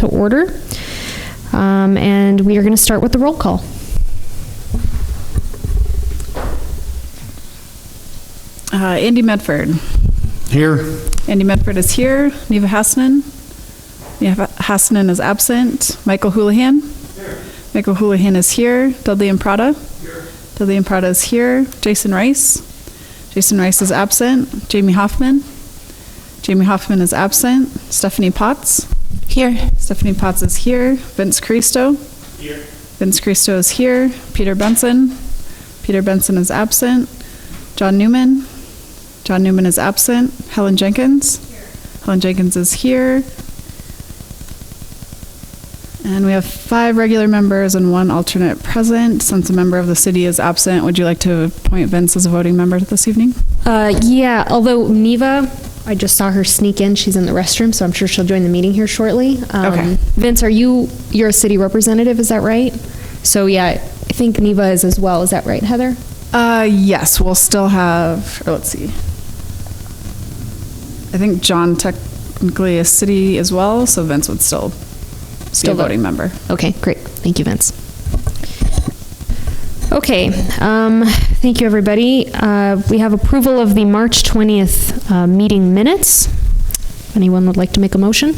to order. And we are going to start with the roll call. Andy Medford. Here. Andy Medford is here. Neva Hassanen. Neva Hassanen is absent. Michael Houlihan. Here. Michael Houlihan is here. Dudley Imprada. Here. Dudley Imprada is here. Jason Rice. Jason Rice is absent. Jamie Hoffman. Jamie Hoffman is absent. Stephanie Potts. Here. Stephanie Potts is here. Vince Cristo. Here. Vince Cristo is here. Peter Benson. Peter Benson is absent. John Newman. John Newman is absent. Helen Jenkins. Here. Helen Jenkins is here. And we have 5 regular members and 1 alternate present. Since a member of the city is absent, would you like to appoint Vince as a voting member this evening? Yeah, although Neva, I just saw her sneak in. She's in the restroom, so I'm sure she'll join the meeting here shortly. Okay. Vince, you're a city representative, is that right? So yeah, I think Neva is as well. Is that right, Heather? Yes, we'll still have, or let's see. I think John technically is city as well, so Vince would still be a voting member. Okay, great. Thank you, Vince. Okay, thank you, everybody. We have approval of the March 20th meeting minutes. Anyone would like to make a motion?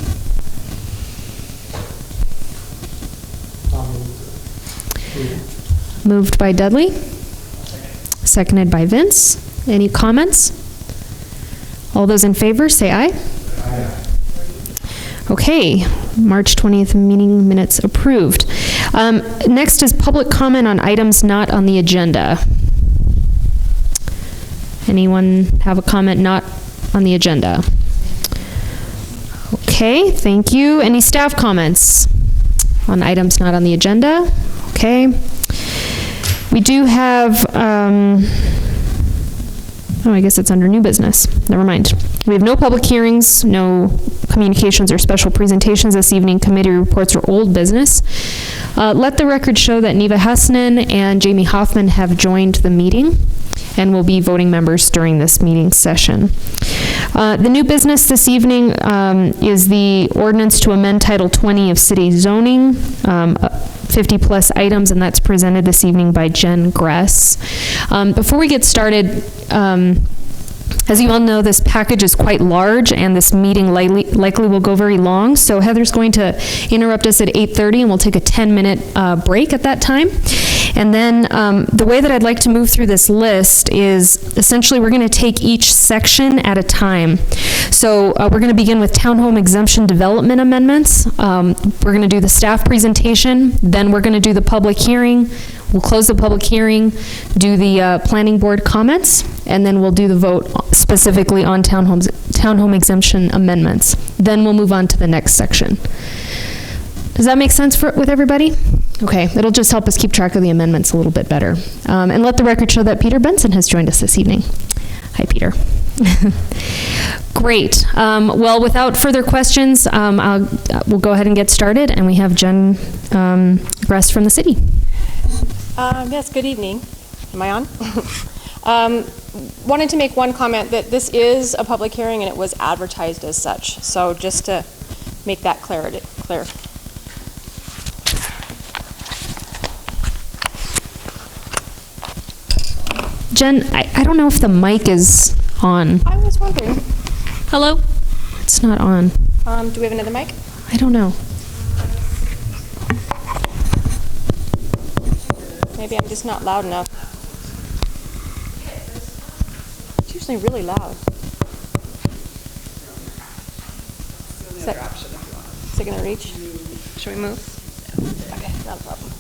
Moved by Dudley. Seconded by Vince. Any comments? All those in favor, say aye. Aye. Okay, March 20th meeting minutes approved. Next is public comment on items not on the agenda. Anyone have a comment not on the agenda? Okay, thank you. Any staff comments on items not on the agenda? Okay. We do have, I guess it's under new business. Never mind. We have no public hearings, no communications or special presentations this evening, committee reports or old business. Let the record show that Neva Hassanen and Jamie Hoffman have joined the meeting and will be voting members during this meeting session. The new business this evening is the ordinance to amend Title 20 of City Zoning, 50-plus items, and that's presented this evening by Jen Gress. Before we get started, as you all know, this package is quite large, and this meeting likely will go very long. So Heather's going to interrupt us at 8:30, and we'll take a 10-minute break at that time. And then the way that I'd like to move through this list is essentially we're going to take each section at a time. So we're going to begin with townhome exemption development amendments. We're going to do the staff presentation. Then we're going to do the public hearing. We'll close the public hearing, do the planning board comments, and then we'll do the vote specifically on townhome exemption amendments. Then we'll move on to the next section. Does that make sense with everybody? Okay, it'll just help us keep track of the amendments a little bit better. And let the record show that Peter Benson has joined us this evening. Hi, Peter. Great. Well, without further questions, we'll go ahead and get started, and we have Jen Gress from the city. Yes, good evening. Am I on? Wanted to make one comment that this is a public hearing and it was advertised as such. So just to make that clear. Jen, I don't know if the mic is on. I was wondering. Hello? It's not on. Do we have another mic? I don't know. Maybe I'm just not loud enough. It's usually really loud. Is it going to reach? Should we move? Okay, not a problem.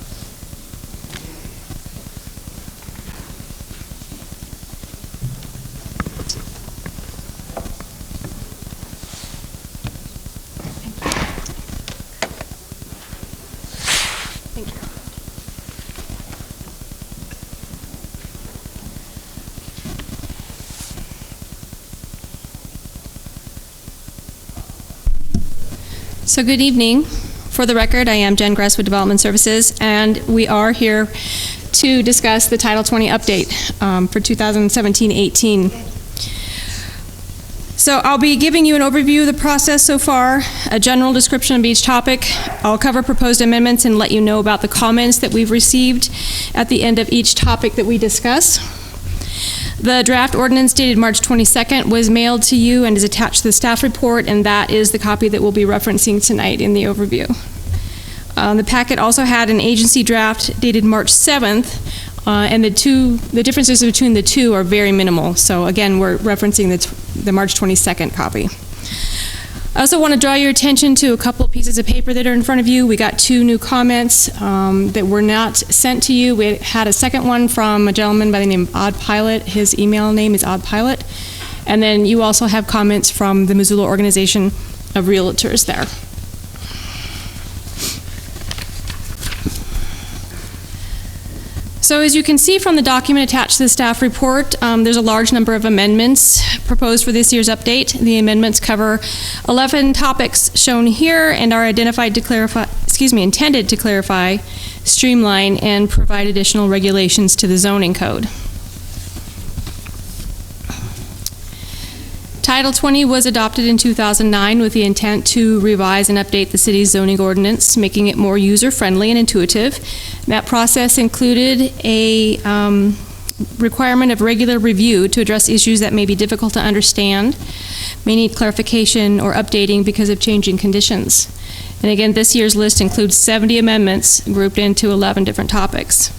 Thank you. So good evening. For the record, I am Jen Gress with Development Services, and we are here to discuss the Title 20 update for 2017-18. So I'll be giving you an overview of the process so far, a general description of each topic. I'll cover proposed amendments and let you know about the comments that we've received at the end of each topic that we discuss. The draft ordinance dated March 22nd was mailed to you and is attached to the staff report, and that is the copy that we'll be referencing tonight in the overview. The packet also had an agency draft dated March 7th, and the differences between the two are very minimal. So again, we're referencing the March 22nd copy. I also want to draw your attention to a couple of pieces of paper that are in front of you. We got 2 new comments that were not sent to you. We had a second one from a gentleman by the name of Odd Pilot. His email name is Odd Pilot. And then you also have comments from the Missoula Organization of Realtors there. So as you can see from the document attached to the staff report, there's a large number of amendments proposed for this year's update. The amendments cover 11 topics shown here and are intended to clarify, streamline, and provide additional regulations to the zoning code. Title 20 was adopted in 2009 with the intent to revise and update the city's zoning ordinance, making it more user-friendly and intuitive. That process included a requirement of regular review to address issues that may be difficult to understand, may need clarification or updating because of changing conditions. And again, this year's list includes 70 amendments grouped into 11 different topics.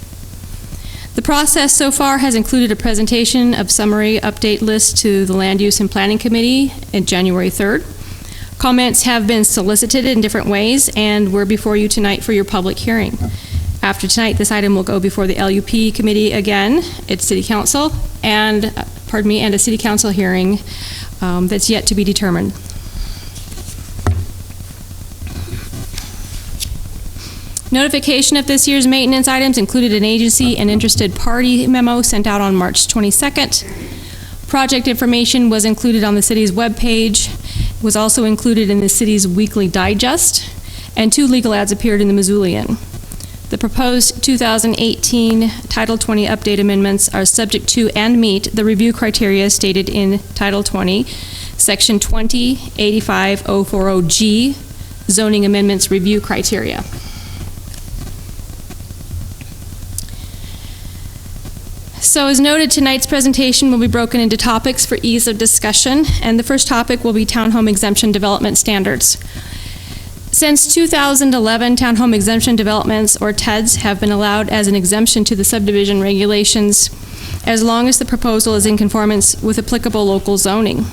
The process so far has included a presentation of summary update list to the Land Use and Planning Committee on January 3rd. Comments have been solicited in different ways, and we're before you tonight for your public hearing. After tonight, this item will go before the LUP committee again, its City Council, and a City Council hearing that's yet to be determined. Notification of this year's maintenance items included an agency and interested party memo sent out on March 22nd. Project information was included on the city's webpage, was also included in the city's weekly digest, and 2 legal ads appeared in the Missoulian. The proposed 2018 Title 20 update amendments are subject to and meet the review criteria stated in Title 20, Section 20-85040G, Zoning Amendments Review Criteria. So as noted, tonight's presentation will be broken into topics for ease of discussion, and the first topic will be townhome exemption development standards. Since 2011, townhome exemption developments, or TEDs, have been allowed as an exemption to the subdivision regulations as long as the proposal is in conformance with applicable local zoning.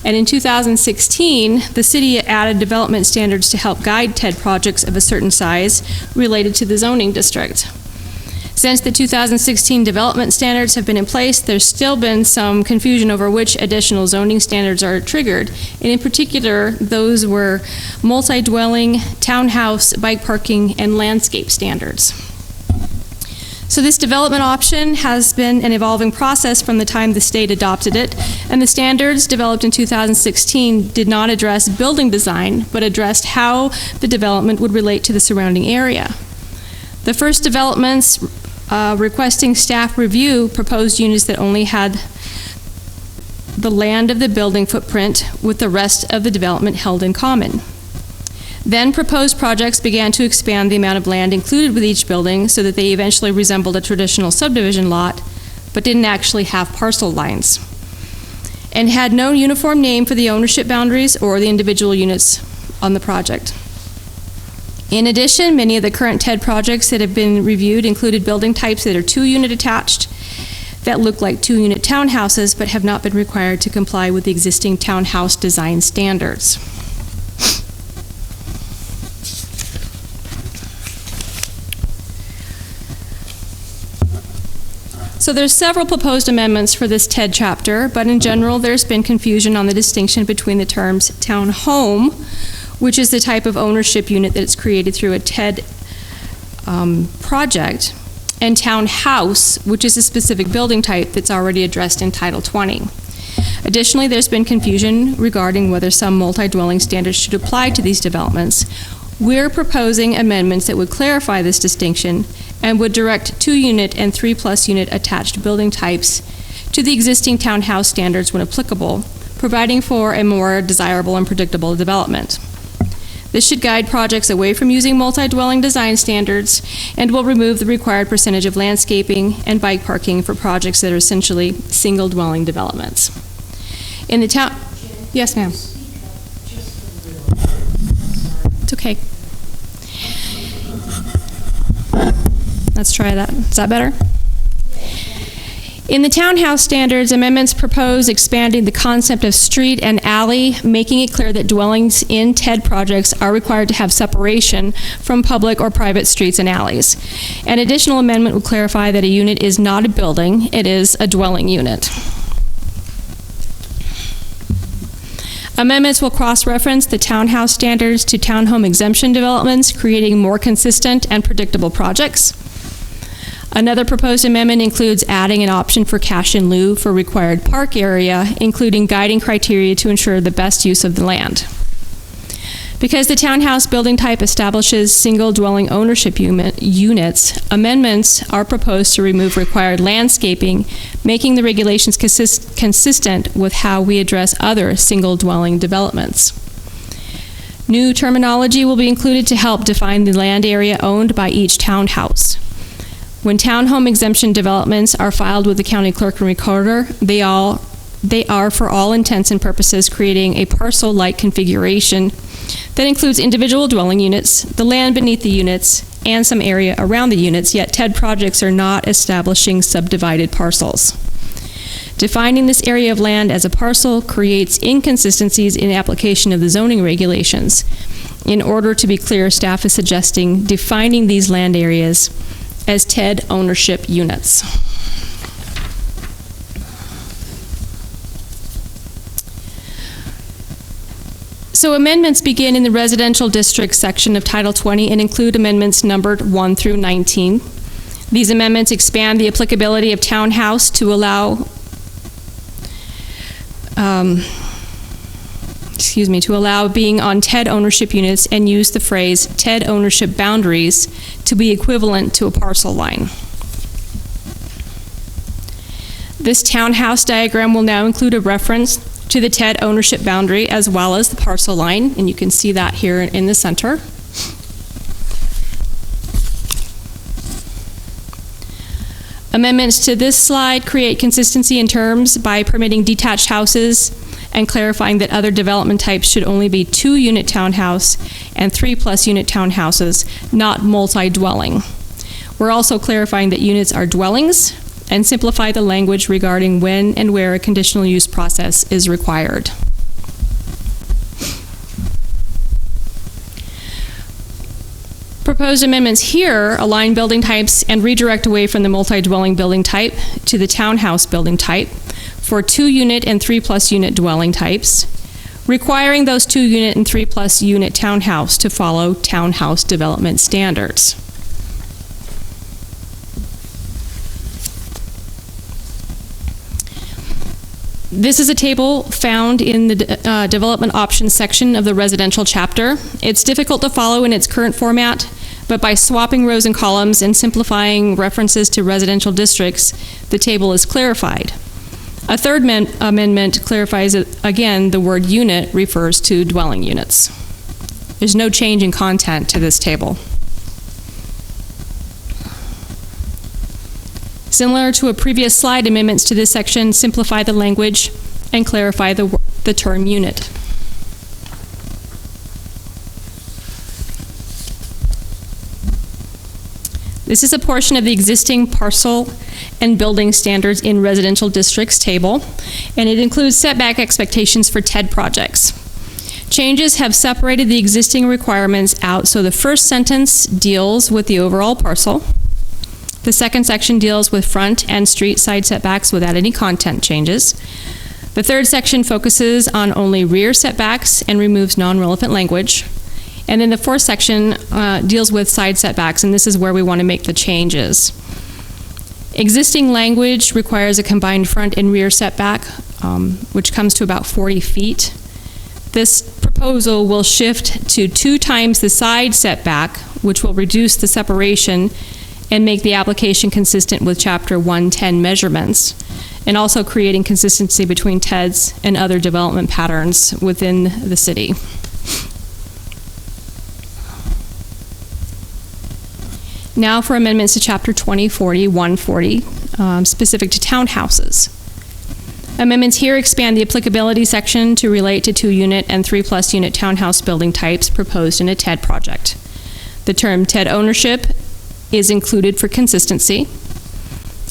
And in 2016, the city added development standards to help guide TED projects of a certain size related to the zoning district. Since the 2016 development standards have been in place, there's still been some confusion over which additional zoning standards are triggered. And in particular, those were multi-dwelling, townhouse, bike parking, and landscape standards. So this development option has been an evolving process from the time the state adopted it, and the standards developed in 2016 did not address building design, but addressed how the development would relate to the surrounding area. The first developments requesting staff review proposed units that only had the land of the building footprint with the rest of the development held in common. Then proposed projects began to expand the amount of land included with each building so that they eventually resembled a traditional subdivision lot, but didn't actually have parcel lines, and had no uniform name for the ownership boundaries or the individual units on the project. In addition, many of the current TED projects that have been reviewed included building types that are 2-unit attached, that look like 2-unit townhouses, but have not been required to comply with the existing townhouse design standards. So there's several proposed amendments for this TED chapter, but in general, there's been confusion on the distinction between the terms townhome, which is the type of ownership unit that's created through a TED project, and townhouse, which is a specific building type that's already addressed in Title 20. Additionally, there's been confusion regarding whether some multi-dwelling standards should apply to these developments. We're proposing amendments that would clarify this distinction and would direct 2-unit and 3+ unit attached building types to the existing townhouse standards when applicable, providing for a more desirable and predictable development. This should guide projects away from using multi-dwelling design standards and will remove the required percentage of landscaping and bike parking for projects that are essentially single-dwelling developments. In the town, yes, ma'am. It's okay. Let's try that. Is that better? In the townhouse standards, amendments propose expanding the concept of street and alley, making it clear that dwellings in TED projects are required to have separation from public or private streets and alleys. An additional amendment would clarify that a unit is not a building, it is a dwelling unit. Amendments will cross-reference the townhouse standards to townhome exemption developments, creating more consistent and predictable projects. Another proposed amendment includes adding an option for cash in lieu for required park area, including guiding criteria to ensure the best use of the land. Because the townhouse building type establishes single dwelling ownership units, amendments are proposed to remove required landscaping, making the regulations consistent with how we address other single dwelling developments. New terminology will be included to help define the land area owned by each townhouse. When townhome exemption developments are filed with the county clerk and recorder, they are, for all intents and purposes, creating a parcel-like configuration that includes individual dwelling units, the land beneath the units, and some area around the units, yet TED projects are not establishing subdivided parcels. Defining this area of land as a parcel creates inconsistencies in application of the zoning regulations. In order to be clear, staff is suggesting defining these land areas as TED ownership units. So amendments begin in the residential district section of Title 20 and include amendments numbered 1 through 19. These amendments expand the applicability of townhouse to allow being on TED ownership units and use the phrase TED ownership boundaries to be equivalent to a parcel line. This townhouse diagram will now include a reference to the TED ownership boundary as well as the parcel line, and you can see that here in the center. Amendments to this slide create consistency in terms by permitting detached houses and clarifying that other development types should only be 2-unit townhouse and 3+ unit townhouses, not multi-dwelling. We're also clarifying that units are dwellings and simplify the language regarding when and where a conditional use process is required. Proposed amendments here align building types and redirect away from the multi-dwelling building type to the townhouse building type for 2-unit and 3+ unit dwelling types, requiring those 2-unit and 3+ unit townhouse to follow townhouse development standards. This is a table found in the development options section of the residential chapter. It's difficult to follow in its current format, but by swapping rows and columns and simplifying references to residential districts, the table is clarified. A third amendment clarifies that, again, the word unit refers to dwelling units. There's no change in content to this table. Similar to a previous slide, amendments to this section simplify the language and clarify the term unit. This is a portion of the existing parcel and building standards in residential districts table, and it includes setback expectations for TED projects. Changes have separated the existing requirements out, so the first sentence deals with the overall parcel. The second section deals with front and street side setbacks without any content changes. The third section focuses on only rear setbacks and removes non-relevant language. And then the fourth section deals with side setbacks, and this is where we want to make the changes. Existing language requires a combined front and rear setback, which comes to about 40 feet. This proposal will shift to 2 times the side setback, which will reduce the separation and make the application consistent with Chapter 110 measurements, and also creating consistency between TEDs and other development patterns within the city. Now for amendments to Chapter 2040, 140, specific to townhouses. Amendments here expand the applicability section to relate to 2-unit and 3+ unit townhouse building types proposed in a TED project. The term TED ownership is included for consistency.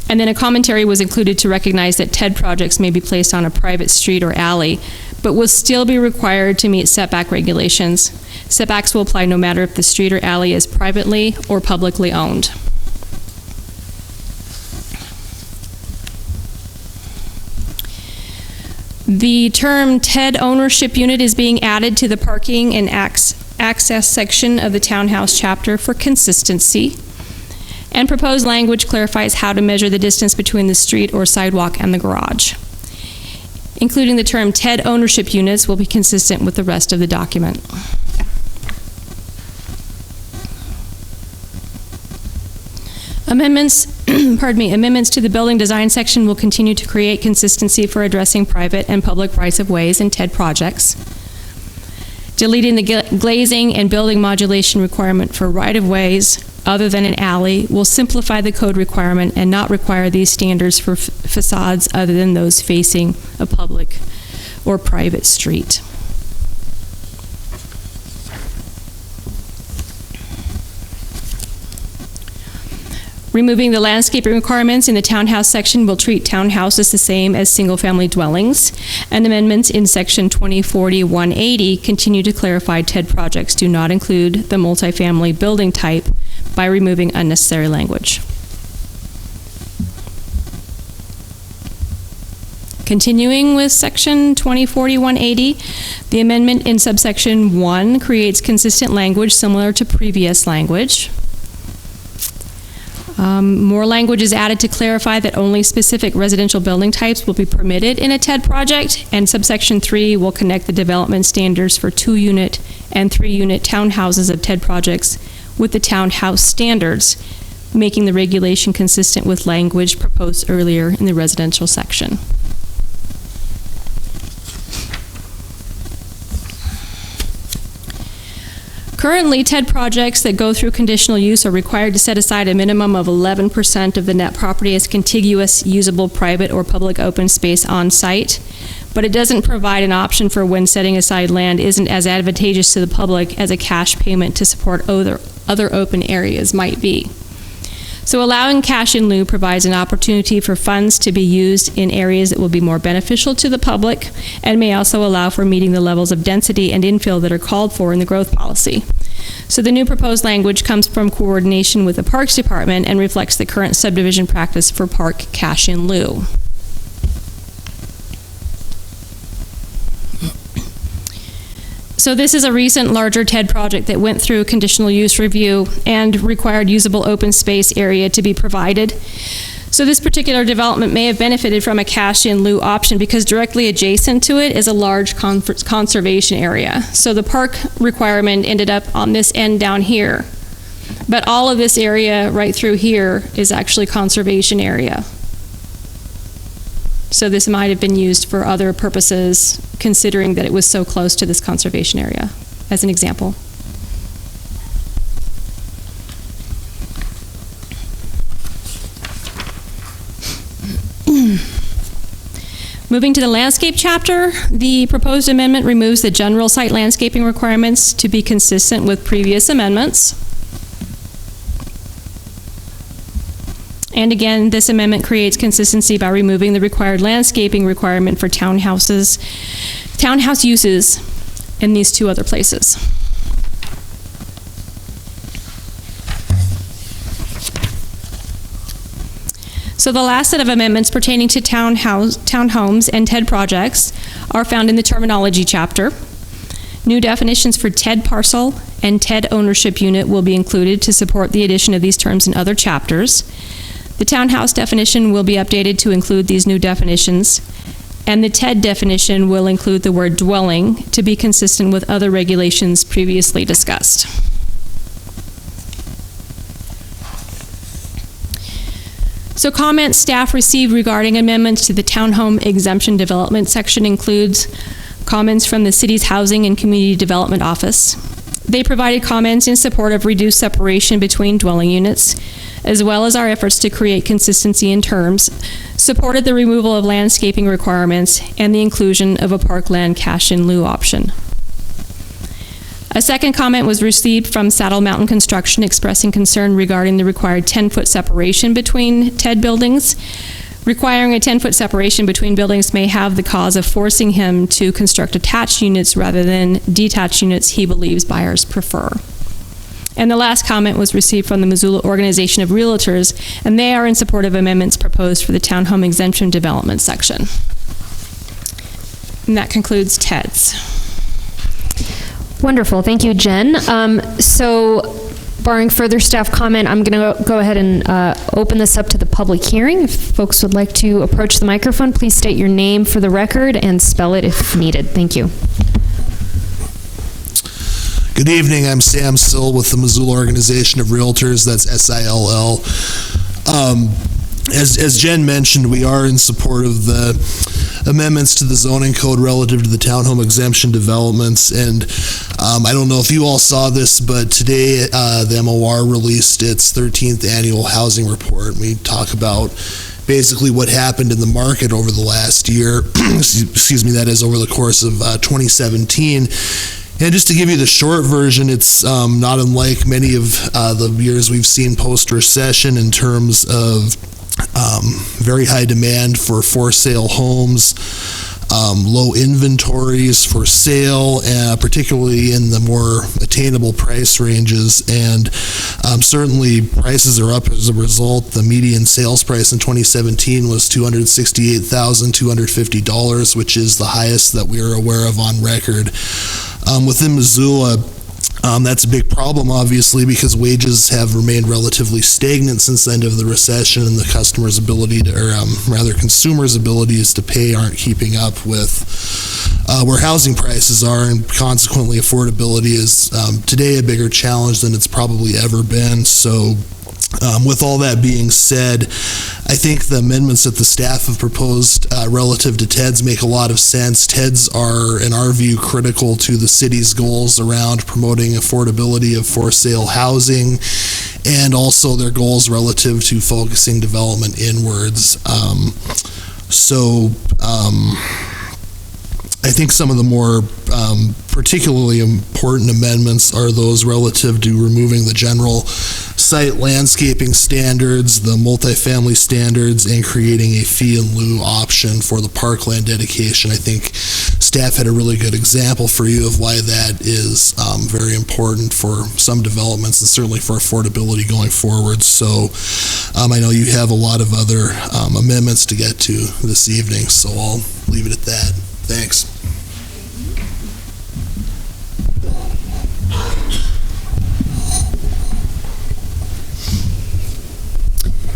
And then a commentary was included to recognize that TED projects may be placed on a private street or alley, but will still be required to meet setback regulations. Setbacks will apply no matter if the street or alley is privately or publicly owned. The term TED ownership unit is being added to the parking and access section of the townhouse chapter for consistency. And proposed language clarifies how to measure the distance between the street or sidewalk and the garage. Including the term TED ownership units will be consistent with the rest of the document. Amendments to the building design section will continue to create consistency for addressing private and public rights-of-ways in TED projects. Deleting the glazing and building modulation requirement for right-of-ways other than an alley will simplify the code requirement and not require these standards for facades other than those facing a public or private street. Removing the landscaping requirements in the townhouse section will treat townhouses the same as single-family dwellings, and amendments in section 2040-180 continue to clarify TED projects do not include the multifamily building type by removing unnecessary language. Continuing with section 2040-180, the amendment in subsection 1 creates consistent language similar to previous language. More language is added to clarify that only specific residential building types will be permitted in a TED project, and subsection 3 will connect the development standards for 2-unit and 3-unit townhouses of TED projects with the townhouse standards, making the regulation consistent with language proposed earlier in the residential section. Currently, TED projects that go through conditional use are required to set aside a minimum of 11% of the net property as contiguous, usable, private, or public open space on site, but it doesn't provide an option for when setting aside land isn't as advantageous to the public as a cash payment to support other open areas might be. So allowing cash in lieu provides an opportunity for funds to be used in areas that will be more beneficial to the public and may also allow for meeting the levels of density and infill that are called for in the growth policy. So the new proposed language comes from coordination with the Parks Department and reflects the current subdivision practice for park cash in lieu. So this is a recent larger TED project that went through conditional use review and required usable open space area to be provided. So this particular development may have benefited from a cash in lieu option because directly adjacent to it is a large conservation area. So the park requirement ended up on this end down here. But all of this area right through here is actually conservation area. So this might have been used for other purposes, considering that it was so close to this conservation area, as an example. Moving to the landscape chapter, the proposed amendment removes the general site landscaping requirements to be consistent with previous amendments. And again, this amendment creates consistency by removing the required landscaping requirement for townhouse uses in these two other places. So the last set of amendments pertaining to townhomes and TED projects are found in the terminology chapter. New definitions for TED parcel and TED ownership unit will be included to support the addition of these terms in other chapters. The townhouse definition will be updated to include these new definitions, and the TED definition will include the word dwelling to be consistent with other regulations previously discussed. So comments staff received regarding amendments to the townhome exemption development section includes comments from the city's Housing and Community Development Office. They provided comments in support of reduced separation between dwelling units, as well as our efforts to create consistency in terms, supported the removal of landscaping requirements and the inclusion of a parkland cash in lieu option. A second comment was received from Saddle Mountain Construction expressing concern regarding the required 10-foot separation between TED buildings. Requiring a 10-foot separation between buildings may have the cause of forcing him to construct attached units rather than detached units he believes buyers prefer. And the last comment was received from the Missoula Organization of Realtors, and they are in support of amendments proposed for the townhome exemption development section. And that concludes TEDS. Wonderful. Thank you, Jen. So barring further staff comment, I'm going to go ahead and open this up to the public hearing. If folks would like to approach the microphone, please state your name for the record and spell it if needed. Thank you. Good evening. I'm Sam Sill with the Missoula Organization of Realtors. That's SILL. As Jen mentioned, we are in support of the amendments to the zoning code relative to the townhome exemption developments. And I don't know if you all saw this, but today the MOR released its 13th annual housing report. We talk about basically what happened in the market over the last year, excuse me, that is over the course of 2017. And just to give you the short version, it's not unlike many of the years we've seen post-recession in terms of very high demand for sale homes, low inventories for sale, particularly in the more attainable price ranges. And certainly prices are up as a result. The median sales price in 2017 was $268,250, which is the highest that we are aware of on record. Within Missoula, that's a big problem, obviously, because wages have remained relatively stagnant since the end of the recession, and the customer's ability to, or rather consumers' abilities to pay aren't keeping up with where housing prices are, and consequently affordability is today a bigger challenge than it's probably ever been. So with all that being said, I think the amendments that the staff have proposed relative to TEDS make a lot of sense. TEDS are, in our view, critical to the city's goals around promoting affordability of for-sale housing, and also their goals relative to focusing development inwards. I think some of the more particularly important amendments are those relative to removing the general site landscaping standards, the multifamily standards, and creating a fee in lieu option for the parkland dedication. I think staff had a really good example for you of why that is very important for some developments and certainly for affordability going forward. So I know you have a lot of other amendments to get to this evening, so I'll leave it at that. Thanks.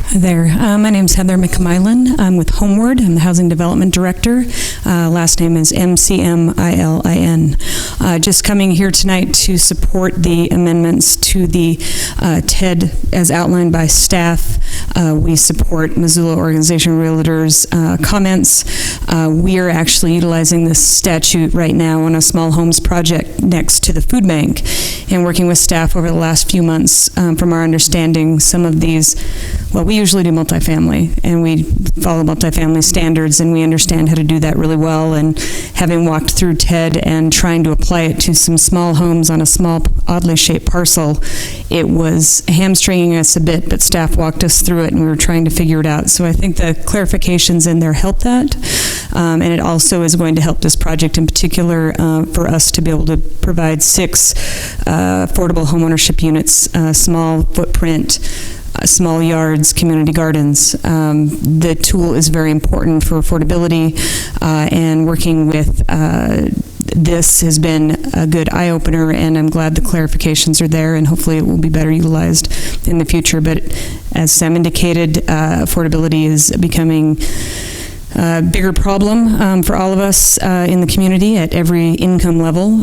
Hi there. My name is Heather McMillan. I'm with Homeward. I'm the Housing Development Director. Last name is McMillan. Just coming here tonight to support the amendments to the TED as outlined by staff. We support Missoula Organization of Realtors comments. We are actually utilizing this statute right now on a small homes project next to the food bank, and working with staff over the last few months. From our understanding, some of these, well, we usually do multifamily, and we follow multifamily standards, and we understand how to do that really well. And having walked through TED and trying to apply it to some small homes on a small, oddly shaped parcel, it was hamstringing us a bit, but staff walked us through it, and we were trying to figure it out. So I think the clarifications in there help that, and it also is going to help this project in particular for us to be able to provide 6 affordable homeownership units, small footprint, small yards, community gardens. The tool is very important for affordability, and working with this has been a good eye-opener, and I'm glad the clarifications are there, and hopefully it will be better utilized in the future. But as Sam indicated, affordability is becoming bigger problem for all of us in the community at every income level.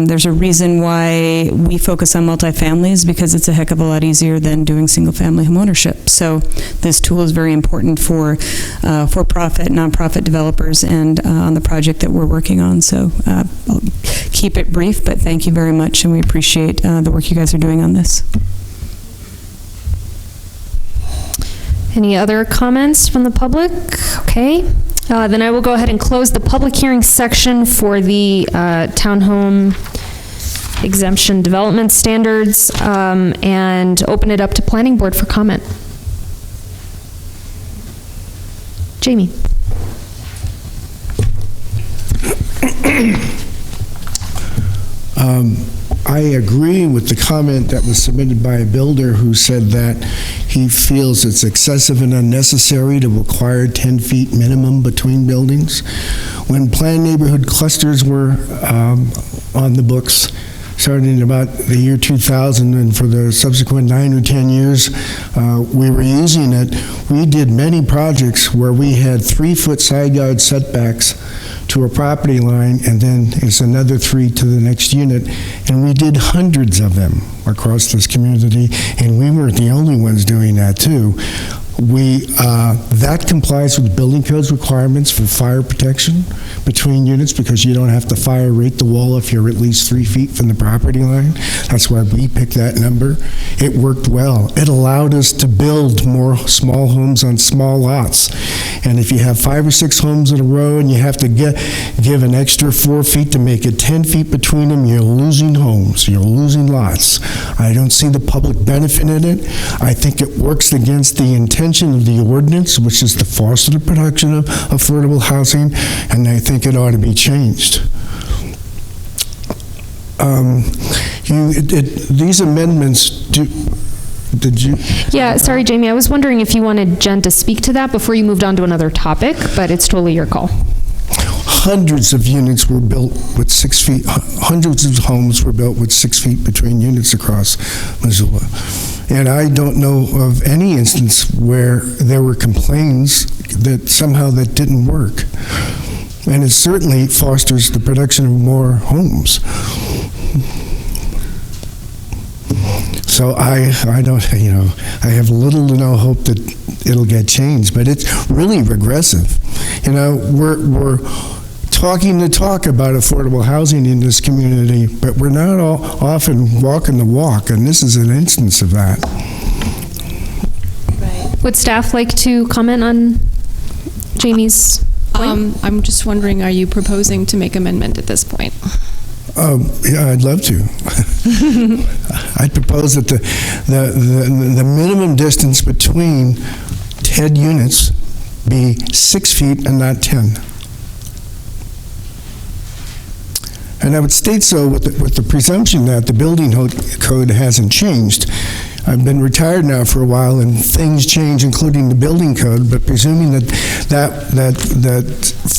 There's a reason why we focus on multifamilies, because it's a heck of a lot easier than doing single-family homeownership. So this tool is very important for for-profit, nonprofit developers, and on the project that we're working on. So I'll keep it brief, but thank you very much, and we appreciate the work you guys are doing on this. Any other comments from the public? Okay. Then I will go ahead and close the public hearing section for the townhome exemption development standards and open it up to planning board for comment. Jamie. I agree with the comment that was submitted by a builder who said that he feels it's excessive and unnecessary to require 10 feet minimum between buildings. When planned neighborhood clusters were on the books, starting in about the year 2000, and for the subsequent 9 or 10 years we were using it, we did many projects where we had 3-foot side yard setbacks to a property line, and then it's another 3 to the next unit, and we did hundreds of them across this community, and we weren't the only ones doing that too. That complies with building codes requirements for fire protection between units, because you don't have to fire rate the wall if you're at least 3 feet from the property line. That's why we picked that number. It worked well. It allowed us to build more small homes on small lots. And if you have 5 or 6 homes in a row and you have to give an extra 4 feet to make it 10 feet between them, you're losing homes, you're losing lots. I don't see the public benefit in it. I think it works against the intention of the ordinance, which is to foster the production of affordable housing, and I think it ought to be changed. These amendments do. Did you? Yeah, sorry, Jamie. I was wondering if you wanted Jen to speak to that before you moved on to another topic, but it's totally your call. Hundreds of units were built with 6 feet, hundreds of homes were built with 6 feet between units across Missoula. And I don't know of any instance where there were complaints that somehow that didn't work. And it certainly fosters the production of more homes. So I don't, I have little to no hope that it'll get changed, but it's really regressive. We're talking the talk about affordable housing in this community, but we're not often walking the walk, and this is an instance of that. Right. Would staff like to comment on Jamie's point? I'm just wondering, are you proposing to make amendment at this point? Yeah, I'd love to. I'd propose that the minimum distance between 10 units be 6 feet and not 10. And I would state so with the presumption that the building code hasn't changed. I've been retired now for a while, and things change, including the building code, but presuming that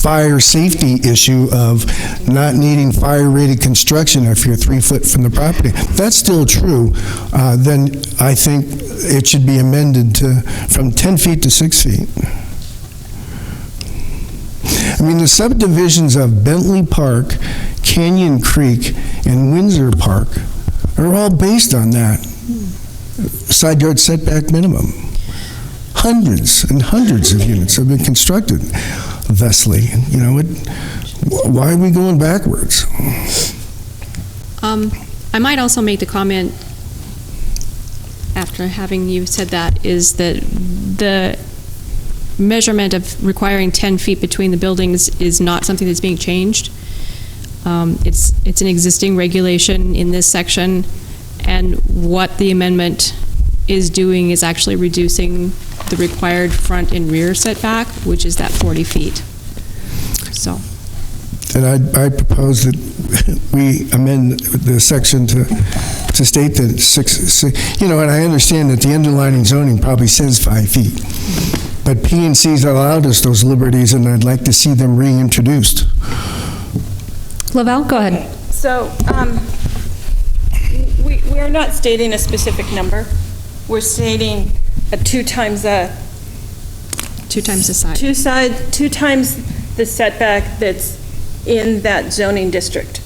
fire safety issue of not needing fire-rated construction if you're 3 foot from the property, that's still true, then I think it should be amended from 10 feet to 6 feet. I mean, the subdivisions of Bentley Park, Canyon Creek, and Windsor Park are all based on that side yard setback minimum. Hundreds and hundreds of units have been constructed thusly. Why are we going backwards? I might also make the comment, after having you said that, is that the measurement of requiring 10 feet between the buildings is not something that's being changed. It's an existing regulation in this section, and what the amendment is doing is actually reducing the required front and rear setback, which is that 40 feet. So. And I propose that we amend the section to state that six, and I understand that the underlying zoning probably says 5 feet, but P&C's allowed us those liberties, and I'd like to see them reintroduced. Lavelle, go ahead. So we are not stating a specific number. We're stating a 2 times 2 times the side. 2 times the setback that's in that zoning district.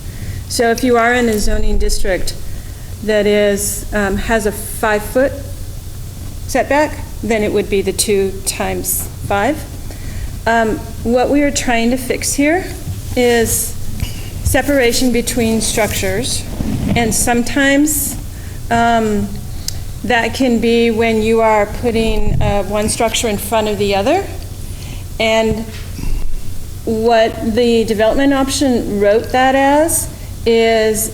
So if you are in a zoning district that is, has a 5-foot setback, then it would be the 2 times 5. What we are trying to fix here is separation between structures, and sometimes that can be when you are putting one structure in front of the other. And what the development option wrote that as is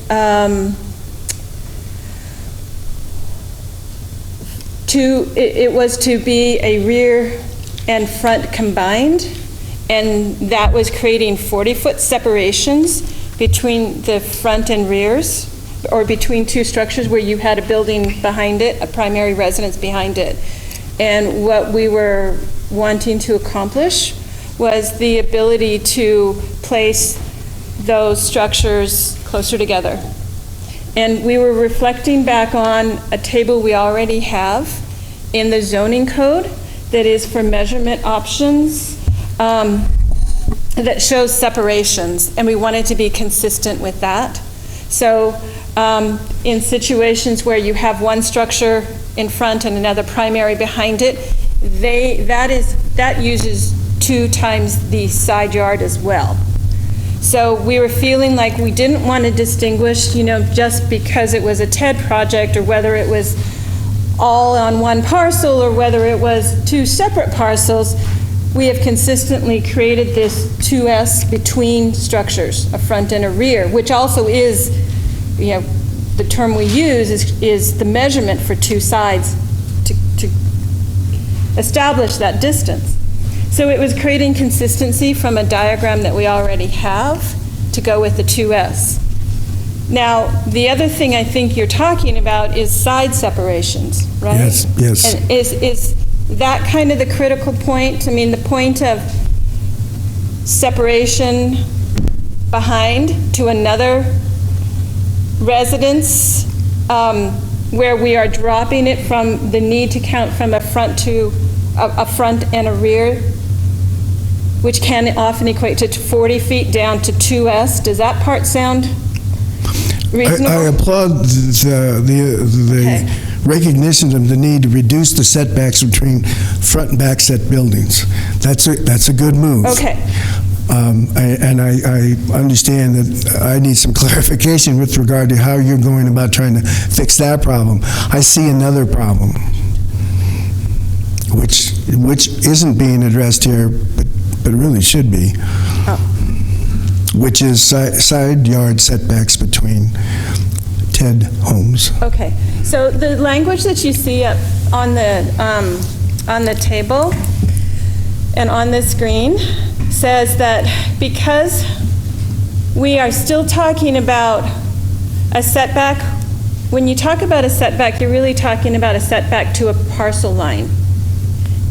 it was to be a rear and front combined, and that was creating 40-foot separations between the front and rears, or between 2 structures where you had a building behind it, a primary residence behind it. And what we were wanting to accomplish was the ability to place those structures closer together. And we were reflecting back on a table we already have in the zoning code that is for measurement options that shows separations, and we wanted to be consistent with that. So in situations where you have one structure in front and another primary behind it, that uses 2 times the side yard as well. So we were feeling like we didn't want to distinguish, just because it was a TED project, or whether it was all on one parcel, or whether it was 2 separate parcels. We have consistently created this 2S between structures, a front and a rear, which also is, the term we use is the measurement for 2 sides to establish that distance. So it was creating consistency from a diagram that we already have to go with the 2S. Now, the other thing I think you're talking about is side separations, right? Yes. And is that kind of the critical point? I mean, the point of separation behind to another residence, where we are dropping it from the need to count from a front to a front and a rear, which can often equate to 40 feet down to 2S. Does that part sound reasonable? I applaud the recognition of the need to reduce the setbacks between front and back set buildings. That's a good move. Okay. I understand that I need some clarification with regard to how you're going about trying to fix that problem. I see another problem, which isn't being addressed here, but really should be, which is side yard setbacks between TED homes. Okay, so the language that you see up on the table and on the screen says that because we are still talking about a setback, when you talk about a setback, you're really talking about a setback to a parcel line.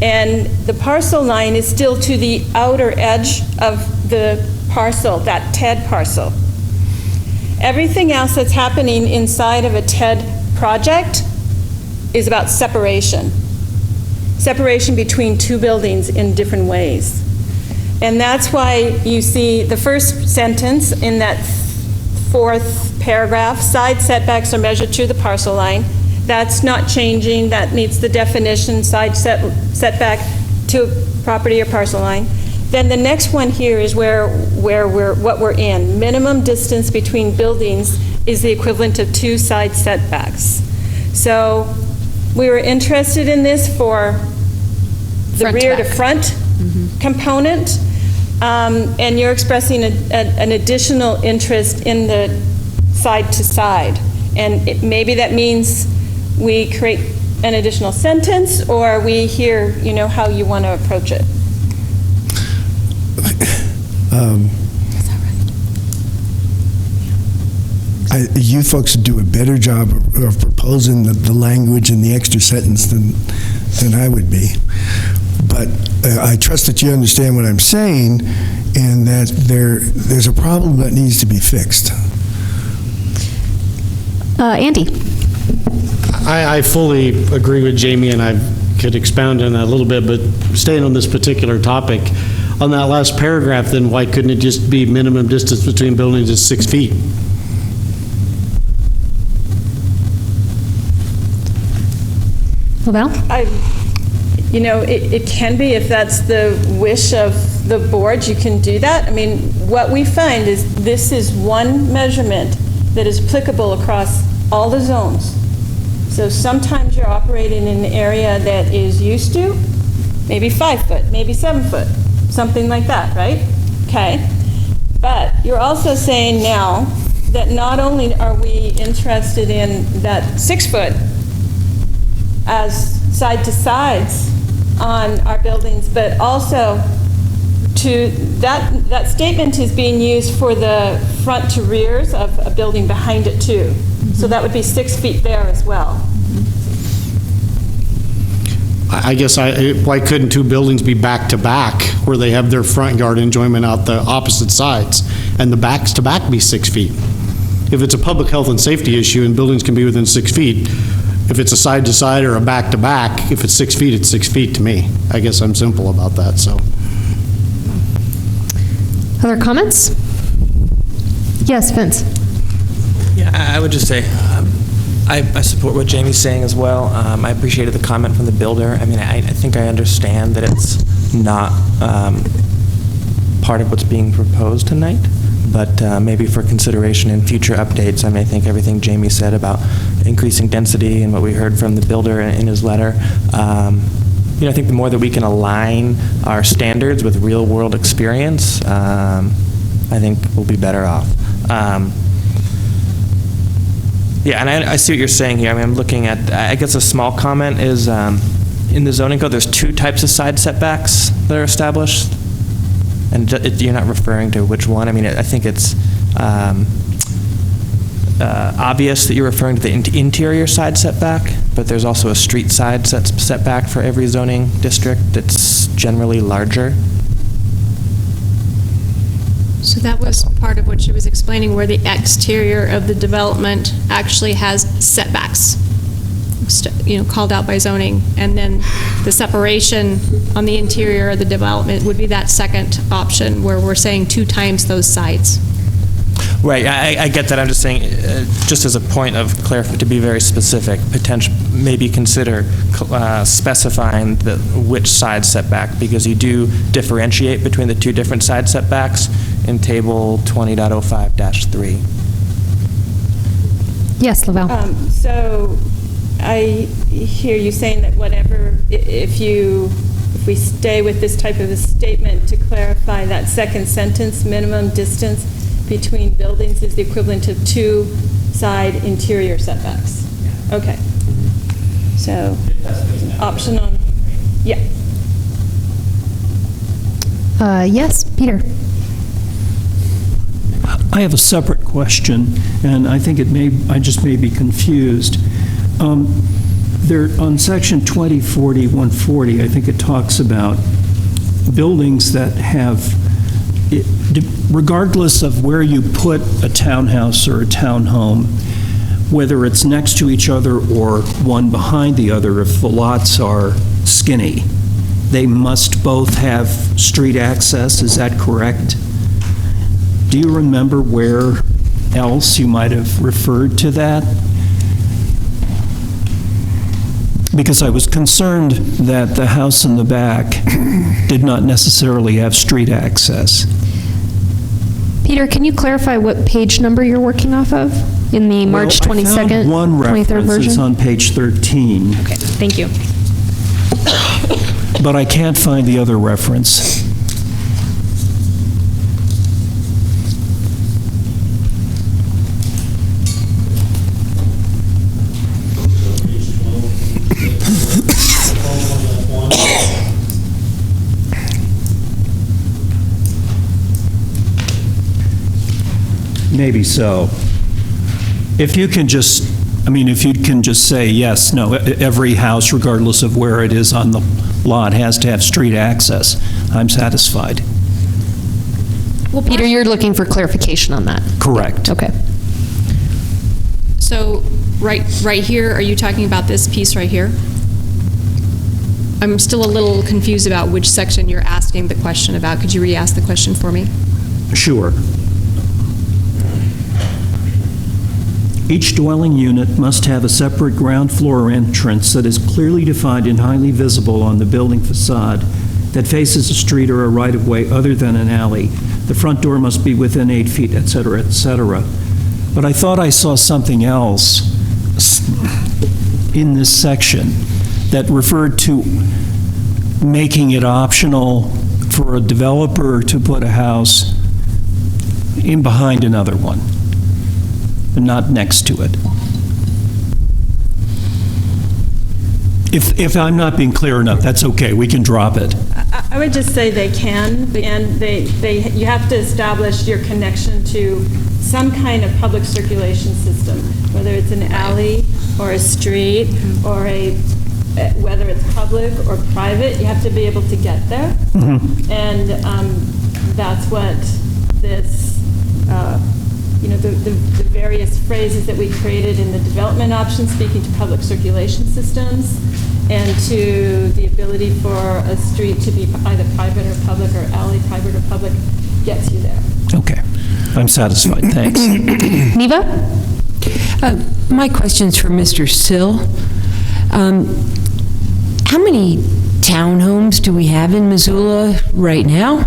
And the parcel line is still to the outer edge of the parcel, that TED parcel. Everything else that's happening inside of a TED project is about separation. Separation between 2 buildings in different ways. And that's why you see the first sentence in that 4th paragraph, side setbacks are measured to the parcel line. That's not changing. That meets the definition, side setback to property or parcel line. Then the next one here is what we're in. Minimum distance between buildings is the equivalent of 2 side setbacks. So we were interested in this for the Front to rear to back. front component, and you're expressing an additional interest in the side to side. And maybe that means we create an additional sentence, or we hear, how you want to approach it. You folks do a better job of proposing the language in the extra sentence than I would be. But I trust that you understand what I'm saying, and that there's a problem that needs to be fixed. Andy? I fully agree with Jamie, and I've could expound on that a little bit, but staying on this particular topic, on that last paragraph, then why couldn't it just be minimum distance between buildings is 6 feet? Lavelle? It can be, if that's the wish of the board, you can do that. I mean, what we find is this is one measurement that is applicable across all the zones. So sometimes you're operating in an area that is used to, maybe 5 foot, maybe 7 foot, something like that, right? Okay. But you're also saying now that not only are we interested in that 6 foot as side to sides on our buildings, but also to that statement is being used for the front to rears of a building behind it too. So that would be 6 feet there as well. I guess why couldn't two buildings be back to back where they have their front yard enjoyment out the opposite sides and the backs to back be 6 feet? If it's a public health and safety issue and buildings can be within 6 feet, if it's a side to side or a back to back, if it's 6 feet, it's 6 feet to me. I guess I'm simple about that, so. Other comments? Yes, Vince. Yeah, I would just say, I support what Jamie's saying as well. I appreciated the comment from the builder. I mean, I think I understand that it's not part of what's being proposed tonight, but maybe for consideration in future updates, I may think everything Jamie said about increasing density and what we heard from the builder in his letter. I think the more that we can align our standards with real-world experience, I think we'll be better off. Yeah, and I see what you're saying here. I mean, I'm looking at, I guess a small comment is, in the zoning code, there's 2 types of side setbacks that are established. And you're not referring to which one. I mean, I think it's obvious that you're referring to the interior side setback, but there's also a street side setback for every zoning district that's generally larger. So that was part of what she was explaining, where the exterior of the development actually has setbacks, called out by zoning, and then the separation on the interior of the development would be that second option, where we're saying 2 times those sides. Right, I get that. I'm just saying, just as a point of clarification, to be very specific, maybe consider specifying which side setback, because you do differentiate between the 2 different side setbacks in Table 20.05-3. Yes, Lavelle. So I hear you saying that if we stay with this type of a statement to clarify that second sentence, minimum distance between buildings is the equivalent of 2 side interior setbacks. Okay. So option on, yeah. Yes, Peter. I have a separate question, and I think I just may be confused. There, on section 2040-140, I think it talks about buildings that have, regardless of where you put a townhouse or a townhome, whether it's next to each other or one behind the other, if the lots are skinny, they must both have street access. Is that correct? Do you remember where else you might have referred to that? Because I was concerned that the house in the back did not necessarily have street access. Peter, can you clarify what page number you're working off of in the March 22nd, I found one 23rd reference. version? It's on page 13. Okay, thank you. But I can't find the other reference. Maybe so. If you can just, if you can just say yes, no, every house, regardless of where it is on the lot, has to have street access, I'm satisfied. Well, Peter, you're looking for clarification on that. Correct. Okay. So right here, are you talking about this piece right here? I'm still a little confused about which section you're asking the question about. Could you re-ask the question for me? Sure. Each dwelling unit must have a separate ground floor entrance that is clearly defined and highly visible on the building facade that faces a street or a right-of-way other than an alley. The front door must be within 8 feet, et cetera, et cetera. But I thought I saw something else in this section that referred to making it optional for a developer to put a house in behind another one, but not next to it. If I'm not being clear enough, that's okay, we can drop it. I would just say they can, and you have to establish your connection to some kind of public circulation system, whether it's an alley or a street or whether it's public or private, you have to be able to get there. And that's what this, the various phrases that we created in the development options, speaking to public circulation systems and to the ability for a street to be either private or public or alley private or public, gets you there. Okay, I'm satisfied, thanks. Neva? My question's for Mr. Sill. How many townhomes do we have in Missoula right now?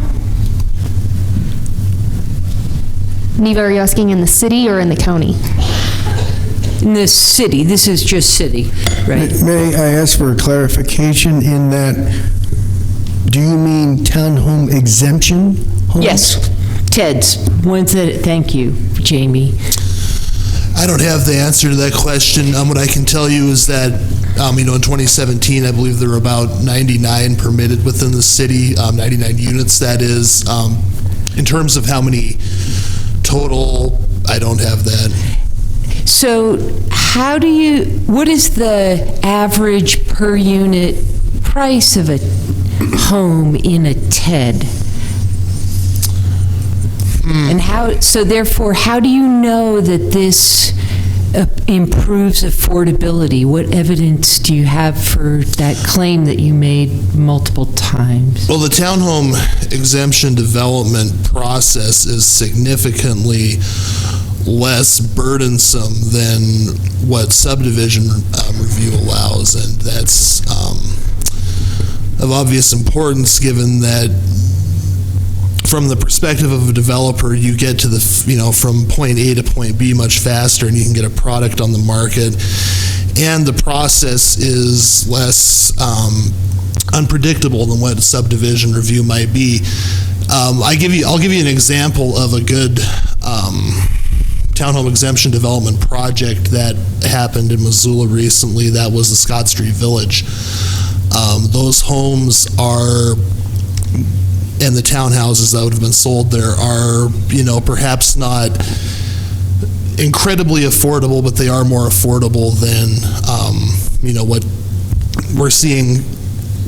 Neva, are you asking in the city or in the county? In the city. This is just city, right? May I ask for a clarification in that, do you mean townhome exemption homes? Yes, TEDS. Thank you, Jamie. I don't have the answer to that question. What I can tell you is that, in 2017, I believe there were about 99 permitted within the city, 99 units, that is. In terms of how many total, I don't have that. So what is the average per unit price of a home in a TED? And therefore, how do you know that this improves affordability? What evidence do you have for that claim that you made multiple times? Well, the townhome exemption development process is significantly less burdensome than what subdivision review allows, and that's of obvious importance given that from the perspective of a developer, you get to from point A to point B much faster, and you can get a product on the market, and the process is less unpredictable than what a subdivision review might be. I'll give you an example of a good townhome exemption development project that happened in Missoula recently. That was the Scott Street Village. Those homes are, and the townhouses that would have been sold there are, perhaps not incredibly affordable, but they are more affordable than, what we're seeing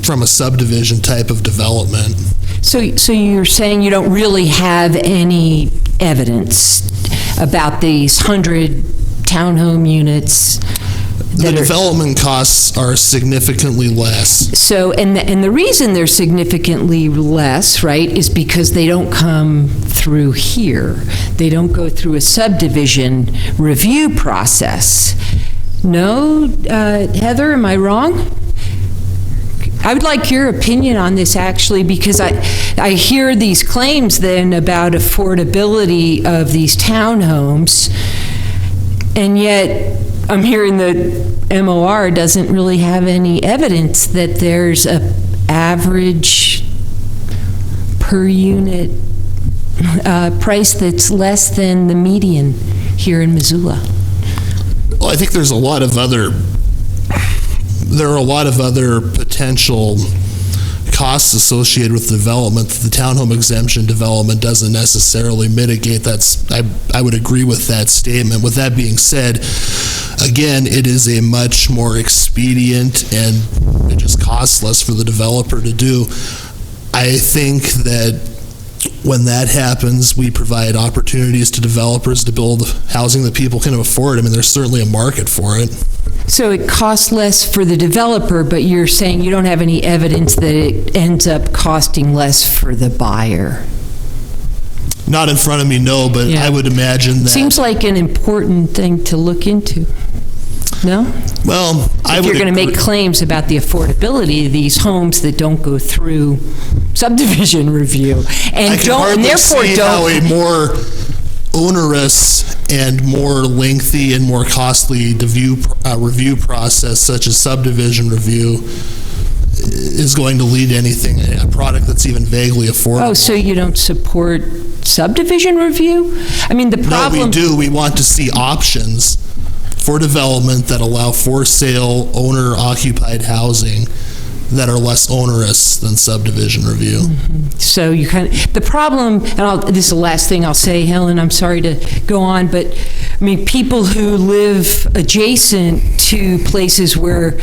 from a subdivision type of development. So you're saying you don't really have any evidence about these 100 townhome units? The development costs are significantly less. So, and the reason they're significantly less, right, is because they don't come through here. They don't go through a subdivision review process. No, Heather, am I wrong? I would like your opinion on this, actually, because I hear these claims then about affordability of these townhomes, and yet I'm hearing that MOR doesn't really have any evidence that there's a average per unit price that's less than the median here in Missoula. Well, I think there are a lot of other potential costs associated with development. The townhome exemption development doesn't necessarily mitigate. I would agree with that statement. With that being said, again, it is a much more expedient and it just costs less for the developer to do. I think that When that happens, we provide opportunities to developers to build housing that people can afford. I mean, there's certainly a market for it. So it costs less for the developer, but you're saying you don't have any evidence that it ends up costing less for the buyer? Not in front of me, no, but Yeah. I would imagine that. Seems like an important thing to look into. No? Well, I If would you're going to agree- make claims about the affordability of these homes that don't go through subdivision review, and I can don't, and hardly therefore see how a don't. more onerous and more lengthy and more costly review process, such as subdivision review, is going to lead to anything, a product that's even vaguely affordable. Oh, so you don't support subdivision review? I mean, the No, problem. we do. We want to see options for development that allow for sale, owner-occupied housing that are less onerous than subdivision review. So you the problem, and this is the last thing I'll say, Helen, I'm sorry to go on, but I mean, people who live adjacent to places where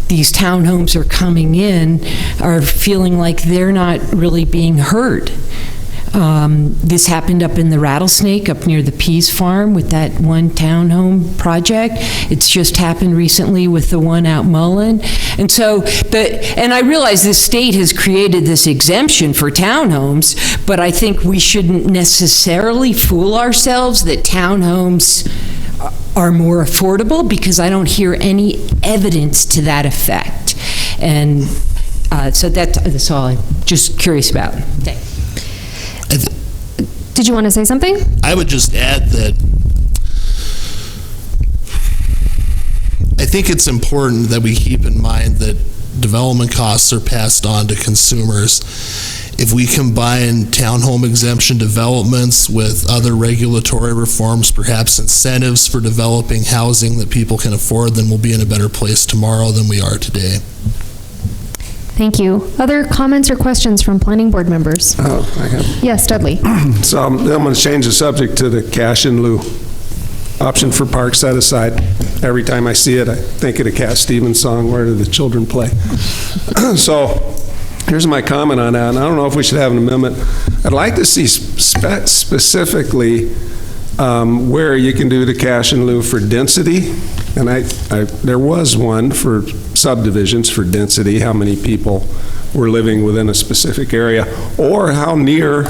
these townhomes are coming in are feeling like they're not really being heard. This happened up in the Rattlesnake, up near the Pease Farm with that one townhome project. It's just happened recently with the one out Mullen. And so, and I realize this state has created this exemption for townhomes, but I think we shouldn't necessarily fool ourselves that townhomes are more affordable, because I don't hear any evidence to that effect. And so that's all I'm just curious about. Thanks. Did you want to say something? I would just add that I think it's important that we keep in mind that development costs are passed on to consumers. If we combine townhome exemption developments with other regulatory reforms, perhaps incentives for developing housing that people can afford, then we'll be in a better place tomorrow than we are today. Thank you. Other comments or questions from planning board members? I have. Yes, Dudley. So I'm going to change the subject to the cash in lieu option for park set aside. Every time I see it, I think of the Cat Stevens song, "Where Do the Children Play?" So here's my comment on that, and I don't know if we should have an amendment. I'd like to see specifically where you can do the cash in lieu for density, and there was one for subdivisions for density, how many people were living within a specific area, or how near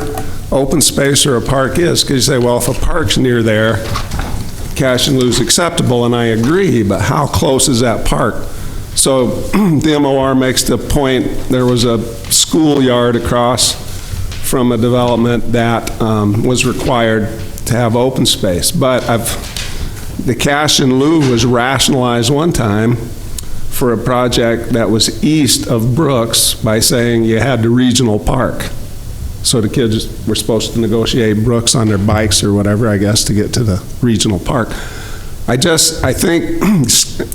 open space or a park is, because you say, well, if a park's near there, cash in lieu is acceptable, and I agree, but how close is that park? So the MOR makes the point, there was a schoolyard across from a development that was required to have open space, but the cash in lieu was rationalized one time for a project that was east of Brooks by saying you had the regional park. So the kids were supposed to negotiate Brooks on their bikes or whatever, I guess, to get to the regional park. I think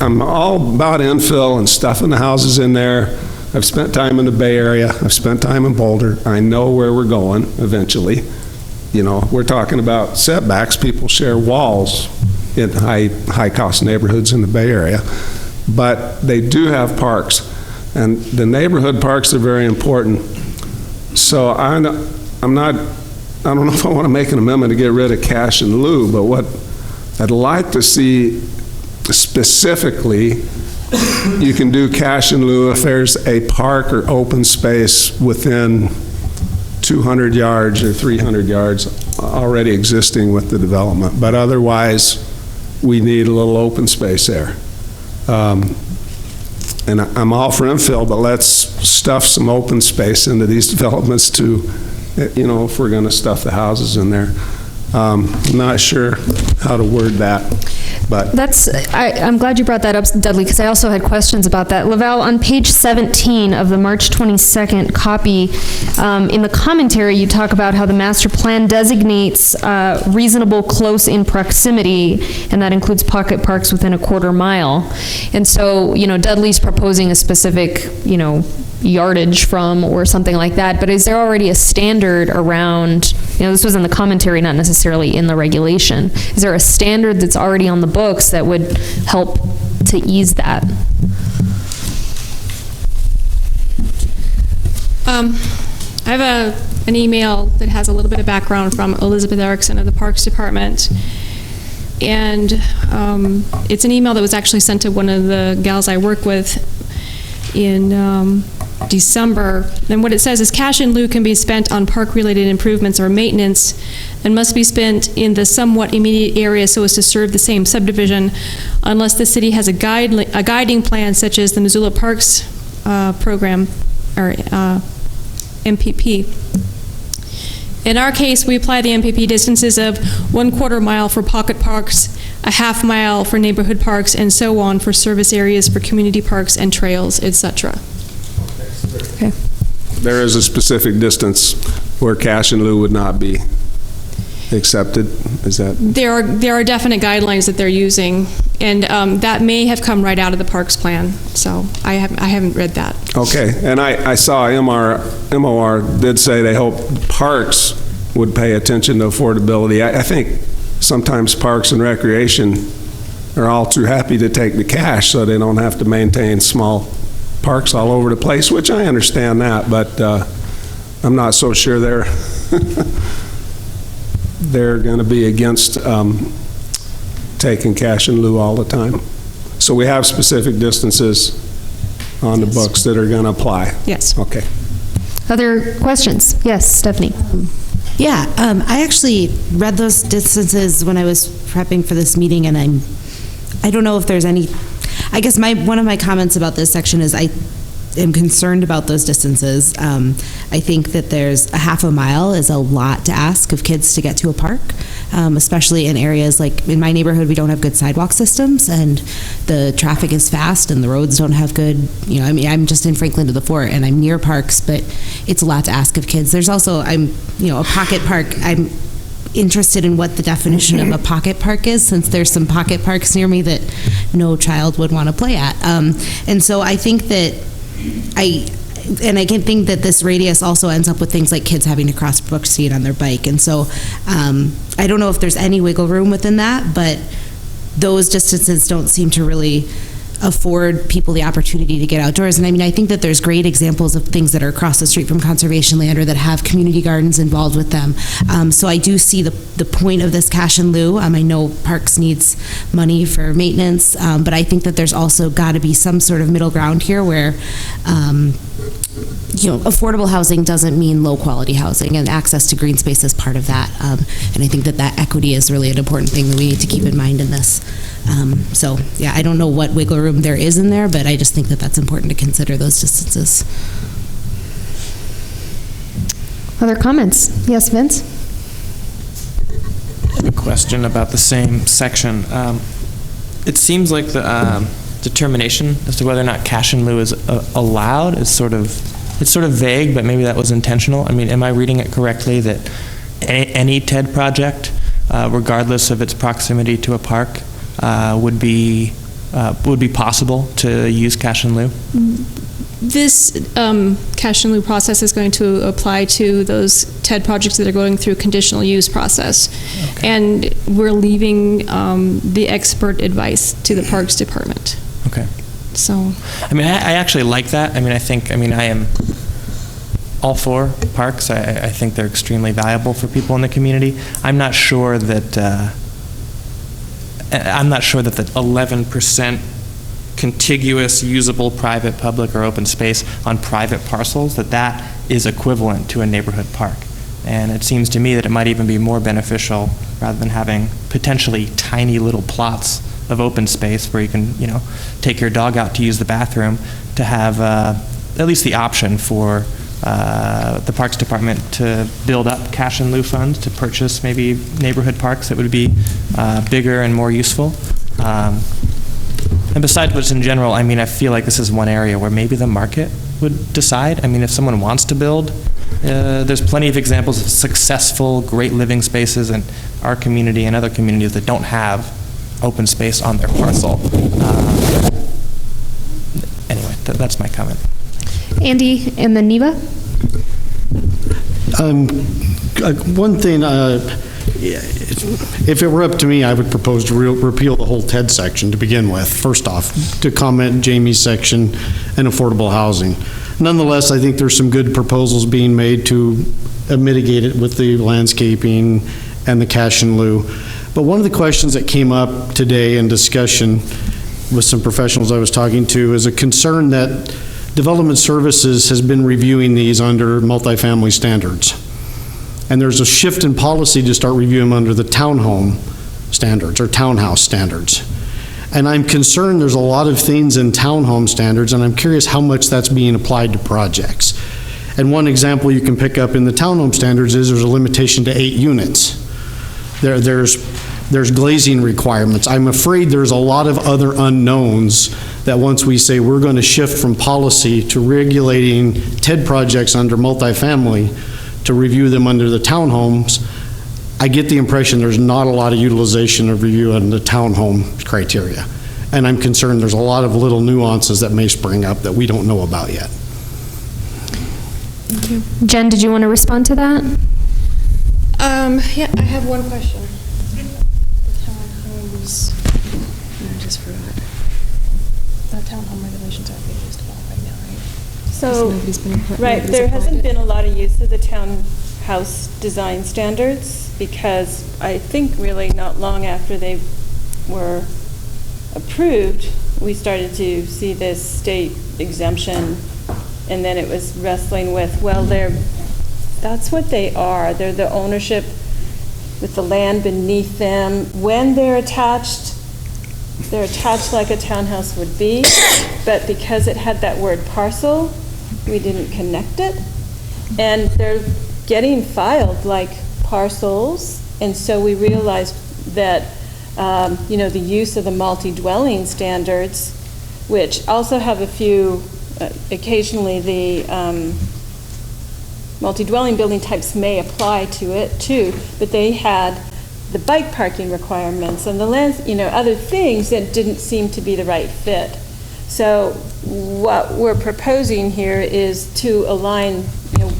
I'm all about infill and stuffing the houses in there. I've spent time in the Bay Area. I've spent time in Boulder. I know where we're going eventually. You know, we're talking about setbacks. People share walls in high-cost neighborhoods in the Bay Area. But they do have parks, and the neighborhood parks are very important. So I don't know if I want to make an amendment to get rid of cash in lieu, but what I'd like to see specifically, you can do cash in lieu if there's a park or open space within 200 yards or 300 yards already existing with the development. But otherwise, we need a little open space there. And I'm all for infill, but let's stuff some open space into these developments too, you know, if we're going to stuff the houses in there. I'm not sure how to word that, but. I'm glad you brought that up, Dudley, because I also had questions about that. Lavelle, on page 17 of the March 22nd copy, in the commentary, you talk about how the master plan designates reasonable close in proximity, and that includes pocket parks within a quarter mile. And so, you know, Dudley's proposing a specific, you know, yardage from or something like that, but is there already a standard around, you know, this was in the commentary, not necessarily in the regulation. Is there a standard that's already on the books that would help to ease that? I have an email that has a little bit of background from Elizabeth Erickson of the Parks Department. And it's an email that was actually sent to one of the gals I work with in December. And what it says is cash in lieu can be spent on park-related improvements or maintenance and must be spent in the somewhat immediate area so as to serve the same subdivision unless the city has a guiding plan such as the Missoula Parks program or MPP. In our case, we apply the MPP distances of 1/4 mile for pocket parks, a 1/2 mile for neighborhood parks, and so on for service areas for community parks and trails, etc. Okay. There is a specific distance where cash in lieu would not be accepted. Is that? There are definite guidelines that they're using, and that may have come right out of the parks plan. So I haven't read that. Okay, and I saw MOR did say they hope parks would pay attention to affordability. I think sometimes parks and recreation are all too happy to take the cash so they don't have to maintain small parks all over the place, which I understand that, but I'm not so sure they're going to be against taking cash in lieu all the time. So we have specific distances on the books that are going to apply. Yes. Okay. Other questions? Yes, Stephanie. Yeah, I actually read those distances when I was prepping for this meeting, and I don't know if there's any. I guess one of my comments about this section is I am concerned about those distances. I think that there's a 1/2 mile is a lot to ask of kids to get to a park, especially in areas like in my neighborhood, we don't have good sidewalk systems and the traffic is fast and the roads don't have good, I mean, I'm just in Franklin to the Fort and I'm near parks, but it's a lot to ask of kids. There's also, a pocket park. I'm interested in what the definition of a pocket park is, since there's some pocket parks near me that no child would want to play at. And so I think that I can think that this radius also ends up with things like kids having to cross Brook Street on their bike. And so I don't know if there's any wiggle room within that, but those distances don't seem to really afford people the opportunity to get outdoors. And I mean, I think that there's great examples of things that are across the street from conservation land or that have community gardens involved with them. So I do see the point of this cash in lieu. I know parks needs money for maintenance, but I think that there's also got to be some sort of middle ground here where affordable housing doesn't mean low quality housing, and access to green space is part of that. And I think that equity is really an important thing that we need to keep in mind in this. So yeah, I don't know what wiggle room there is in there, but I just think that that's important to consider those distances. Other comments? Yes, Vince? A question about the same section. It seems like the determination as to whether or not cash in lieu is allowed is sort of vague, but maybe that was intentional. I mean, am I reading it correctly that any TED project, regardless of its proximity to a park, would be possible to use cash in lieu? This cash in lieu process is going to apply to those TED projects that are going through conditional use process. Okay. And we're leaving the expert advice to the Parks Department. Okay. So. I mean, I actually like that. I I am all for parks. I think they're extremely valuable for people in the community. I'm not sure that the 11% contiguous, usable, private, public, or open space on private parcels, that is equivalent to a neighborhood park. And it seems to me that it might even be more beneficial, rather than having potentially tiny little plots of open space where you can, take your dog out to use the bathroom, to have at least the option for the Parks Department to build up cash in lieu funds to purchase maybe neighborhood parks that would be bigger and more useful. And besides what's in general, I feel like this is one area where maybe the market would decide. If someone wants to build, there's plenty of examples of successful, great living spaces in our community and other communities that don't have open space on their parcel. Anyway, that's my comment. Andy, and then Neva? One thing, if it were up to me, I would propose to repeal the whole TED section to begin with, first off, to comment Jamie's section and affordable housing. Nonetheless, I think there's some good proposals being made to mitigate it with the landscaping and the cash in lieu. But one of the questions that came up today in discussion with some professionals I was talking to is a concern that Development Services has been reviewing these under multifamily standards. And there's a shift in policy to start reviewing them under the townhome standards or townhouse standards. And I'm concerned there's a lot of things in townhome standards, and I'm curious how much that's being applied to projects. And one example you can pick up in the townhome standards is there's a limitation to 8 units. There's glazing requirements. I'm afraid there's a lot of other unknowns that once we say we're going to shift from policy to regulating TED projects under multifamily to review them under the townhomes, I get the impression there's not a lot of utilization of review on the townhome criteria. And I'm concerned there's a lot of little nuances that may spring up that we don't know about yet. Thank you. Jen, did you want to respond to that? Yeah, I have one question. The townhomes, I just forgot. The townhome regulations are being used right now, right? So, right, there hasn't been a lot of use of the townhouse design standards because I think really not long after they were approved, we started to see this state exemption, and then it was wrestling with, well, that's what they are. They're the ownership with the land beneath them. When they're attached like a townhouse would be, but because it had that word parcel, we didn't connect it. And they're getting filed like parcels, and so we realized that the use of the multi-dwelling standards, which also have a few, occasionally the multi-dwelling building types may apply to it too, but they had the bike parking requirements and the other things that didn't seem to be the right fit. So what we're proposing here is to align,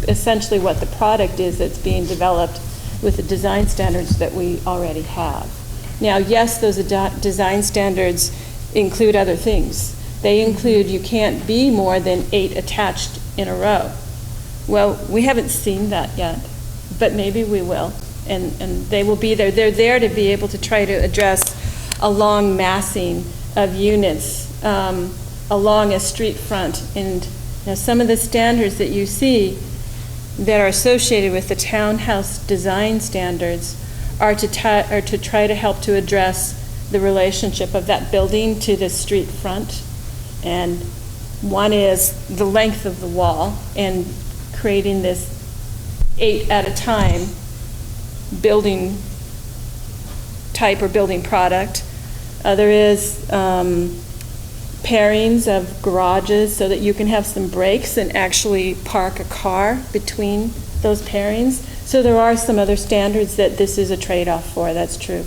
essentially what the product is that's being developed with the design standards that we already have. Now, yes, those design standards include other things. They include you can't be more than 8 attached in a row. Well, we haven't seen that yet, but maybe we will, and they will be there. They're there to be able to try to address a long massing of units along a street front. And some of the standards that you see that are associated with the townhouse design standards are to try to help to address the relationship of that building to the street front. And one is the length of the wall and creating this 8 at a time building type or building product. Other is pairings of garages so that you can have some breaks and actually park a car between those pairings. So there are some other standards that this is a trade-off for, that's true.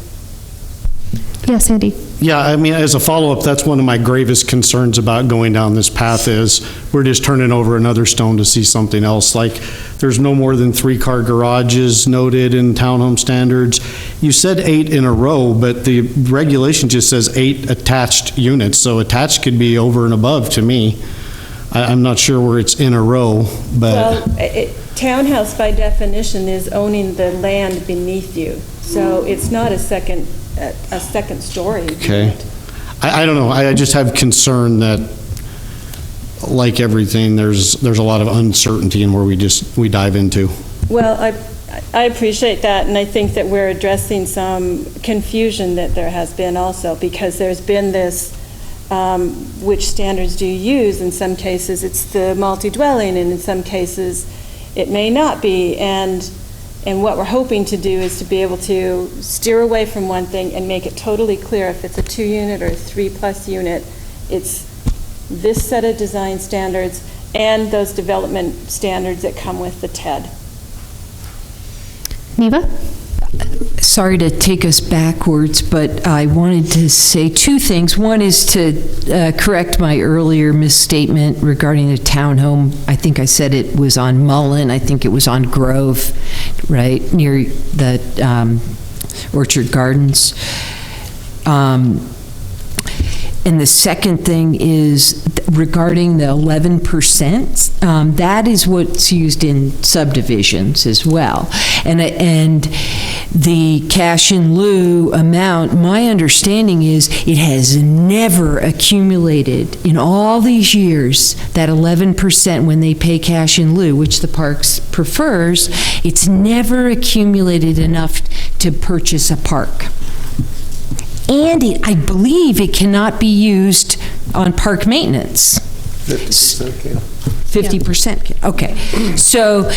Yes, Andy. Yeah, I mean, as a follow-up, that's one of my gravest concerns about going down this path is we're just turning over another stone to see something else. Like, there's no more than 3-car garages noted in townhome standards. You said 8 in a row, but the regulation just says 8 attached units, so attached could be over and above to me. I'm not sure where it's in a row, but... Well, townhouse by definition is owning the land beneath you, so it's not a second story. Okay. I don't know. I just have concern that, like everything, there's a lot of uncertainty in where we dive into. Well, I appreciate that, and I think that we're addressing some confusion that there has been also, because there's been this, which standards do you use? In some cases, it's the multi-dwelling, and in some cases, it may not be. And what we're hoping to do is to be able to steer away from one thing and make it totally clear if it's a 2-unit or a 3+ unit, it's this set of design standards and those development standards that come with the TED. Neva? Sorry to take us backwards, but I wanted to say 2 things. One is to correct my earlier misstatement regarding the townhome. I think I said it was on Mullen. I think it was on Grove, right, near the And the second thing is regarding the 11%, that is what's used in subdivisions as well. And the cash in lieu amount, my understanding is it has never accumulated in all these years, that 11% when they pay cash in lieu, which the parks prefers, it's never accumulated enough to purchase a park. And I believe it cannot be used on park maintenance. 50% can. 50% can, okay. So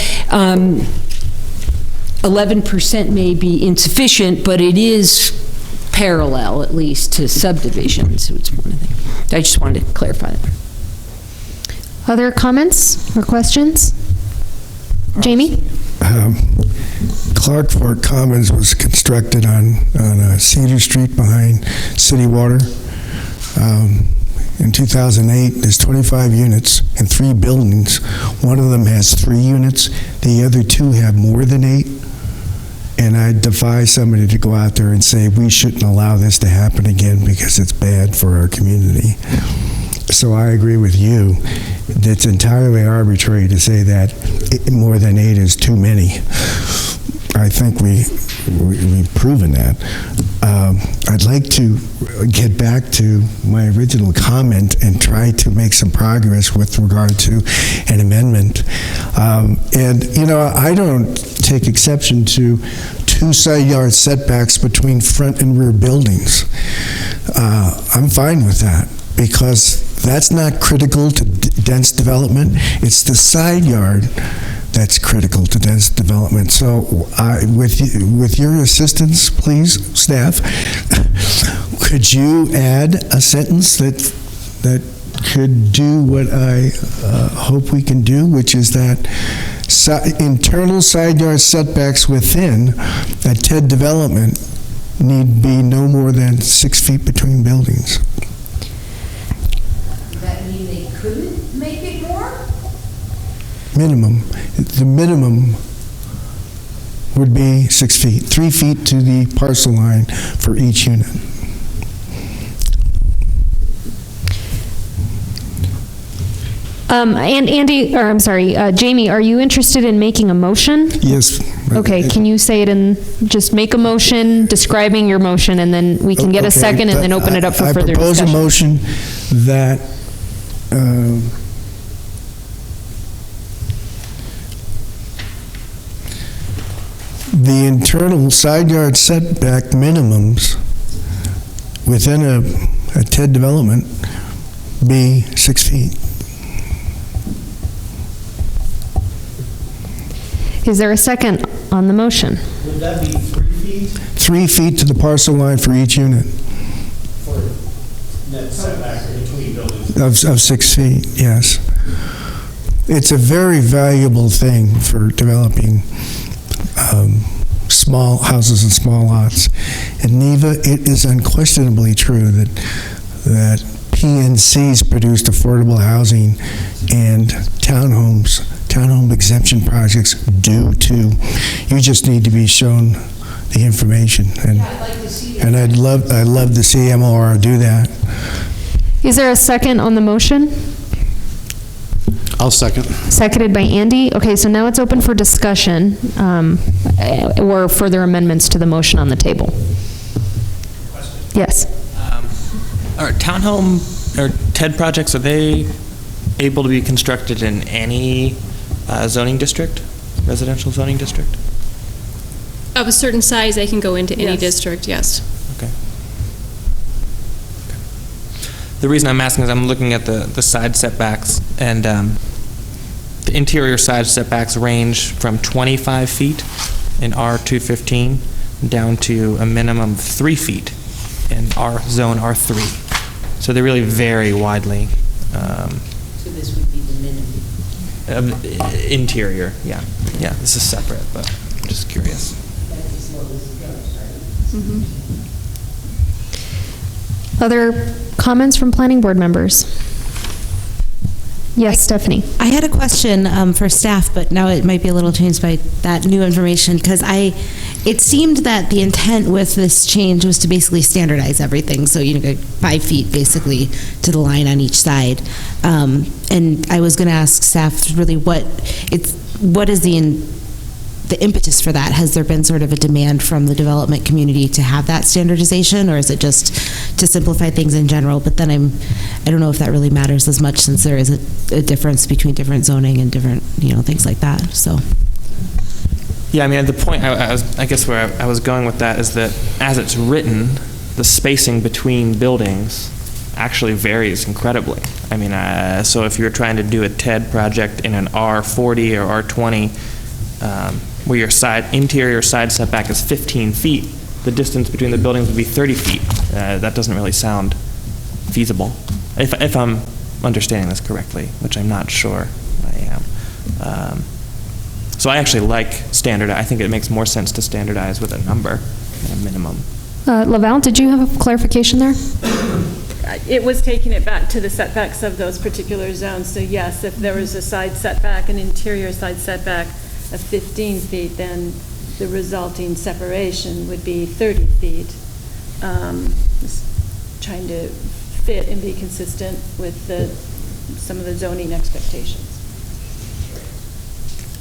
11% may be insufficient, but it is parallel, at least, to subdivisions. So it's one of the, I just wanted to clarify that. Other comments or questions? Jamie? Clark Fork Commons was constructed on Cedar Street behind City Water. In 2008, there's 25 units and 3 buildings. One of them has 3 units. The other 2 have more than 8. And I defy somebody to go out there and say, we shouldn't allow this to happen again because it's bad for our community. So I agree with you. It's entirely arbitrary to say that more than 8 is too many. I think we've proven that. I'd like to get back to my original comment and try to make some progress with regard to an amendment. And, you know, I don't take exception to 2 side yard setbacks between front and rear buildings. I'm fine with that because that's not critical to dense development. It's the side yard that's critical to dense development. So with your assistance, please, staff, could you add a sentence that could do what I hope we can do, which is that internal side yard setbacks within a TED development need be no more than 6 feet between buildings. Does that mean they couldn't make it more? Minimum. The minimum would be 6 feet, 3 feet to the parcel line for each unit. And Andy, or I'm sorry, Jamie, are you interested in making a motion? Yes. Okay, can you say it in, just make a motion describing your motion, and then we can get a second and then open it up for further discussion. I propose a motion that the internal side yard setback minimums within a TED development be 6 feet. Is there a second on the motion? Would that be 3 feet? 3 feet to the parcel line for each unit. For net setback between buildings? Of 6 feet, yes. It's a very valuable thing for developing small houses and small lots. And Neva, it is unquestionably true that PNC's produced affordable housing and townhome exemption projects do too. You just need to be shown the information, and Yeah, I'd like to see that. and I'd love to see MOR do that. Is there a second on the motion? I'll second. Seconded by Andy. Okay, so now it's open for discussion or further amendments to the motion on the table. Yes. Are townhome or TED projects, are they able to be constructed in any zoning district, residential zoning district? Of a certain size, they can go into any Yes. district, yes. Okay. The reason I'm asking is I'm looking at the side setbacks, and the interior side setbacks range from 25 feet in R215 down to a minimum of 3 feet in our zone R3. So they really vary widely. So this would be the minimum. Interior, yeah. Yeah, this is separate, but I'm just curious. Other comments from planning board members? Yes, Stephanie. I had a question for staff, but now it might be a little changed by that new information, because it seemed that the intent with this change was to basically standardize everything. So, 5 feet basically to the line on each side. And I was going to ask staff really what is the impetus for that? Has there been sort of a demand from the development community to have that standardization, or is it just to simplify things in general? But then I don't know if that really matters as much, since there is a difference between different zoning and different, things like that. So. Yeah, I mean, the point, I guess where I was going with that is that as it's written, the spacing between buildings actually varies incredibly. I mean, so if you're trying to do a TED project in an R40 or R20, where your interior side setback is 15 feet, the distance between the buildings would be 30 feet. That doesn't really sound feasible, if I'm understanding this correctly, which I'm not sure I am. So I actually like standard. I think it makes more sense to standardize with a number and a minimum. Laval, did you have a clarification there? It was taking it back to the setbacks of those particular zones. So yes, if there was a side setback, an interior side setback of 15 feet, then the resulting separation would be 30 feet. Just trying to fit and be consistent with some of the zoning expectations.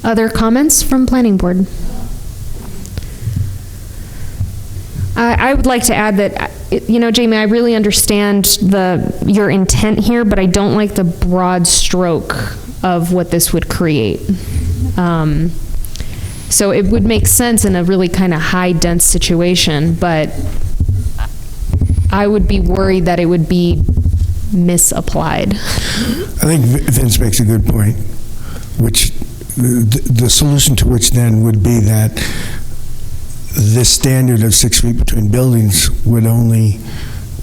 Other comments from planning board? I would like to add that, Jamie, I really understand your intent here, but I don't like the broad stroke of what this would create. So it would make sense in a really kind of high dense situation, but I would be worried that it would be misapplied. I think Vince makes a good point, which the solution to which then would be that this standard of 6 feet between buildings would only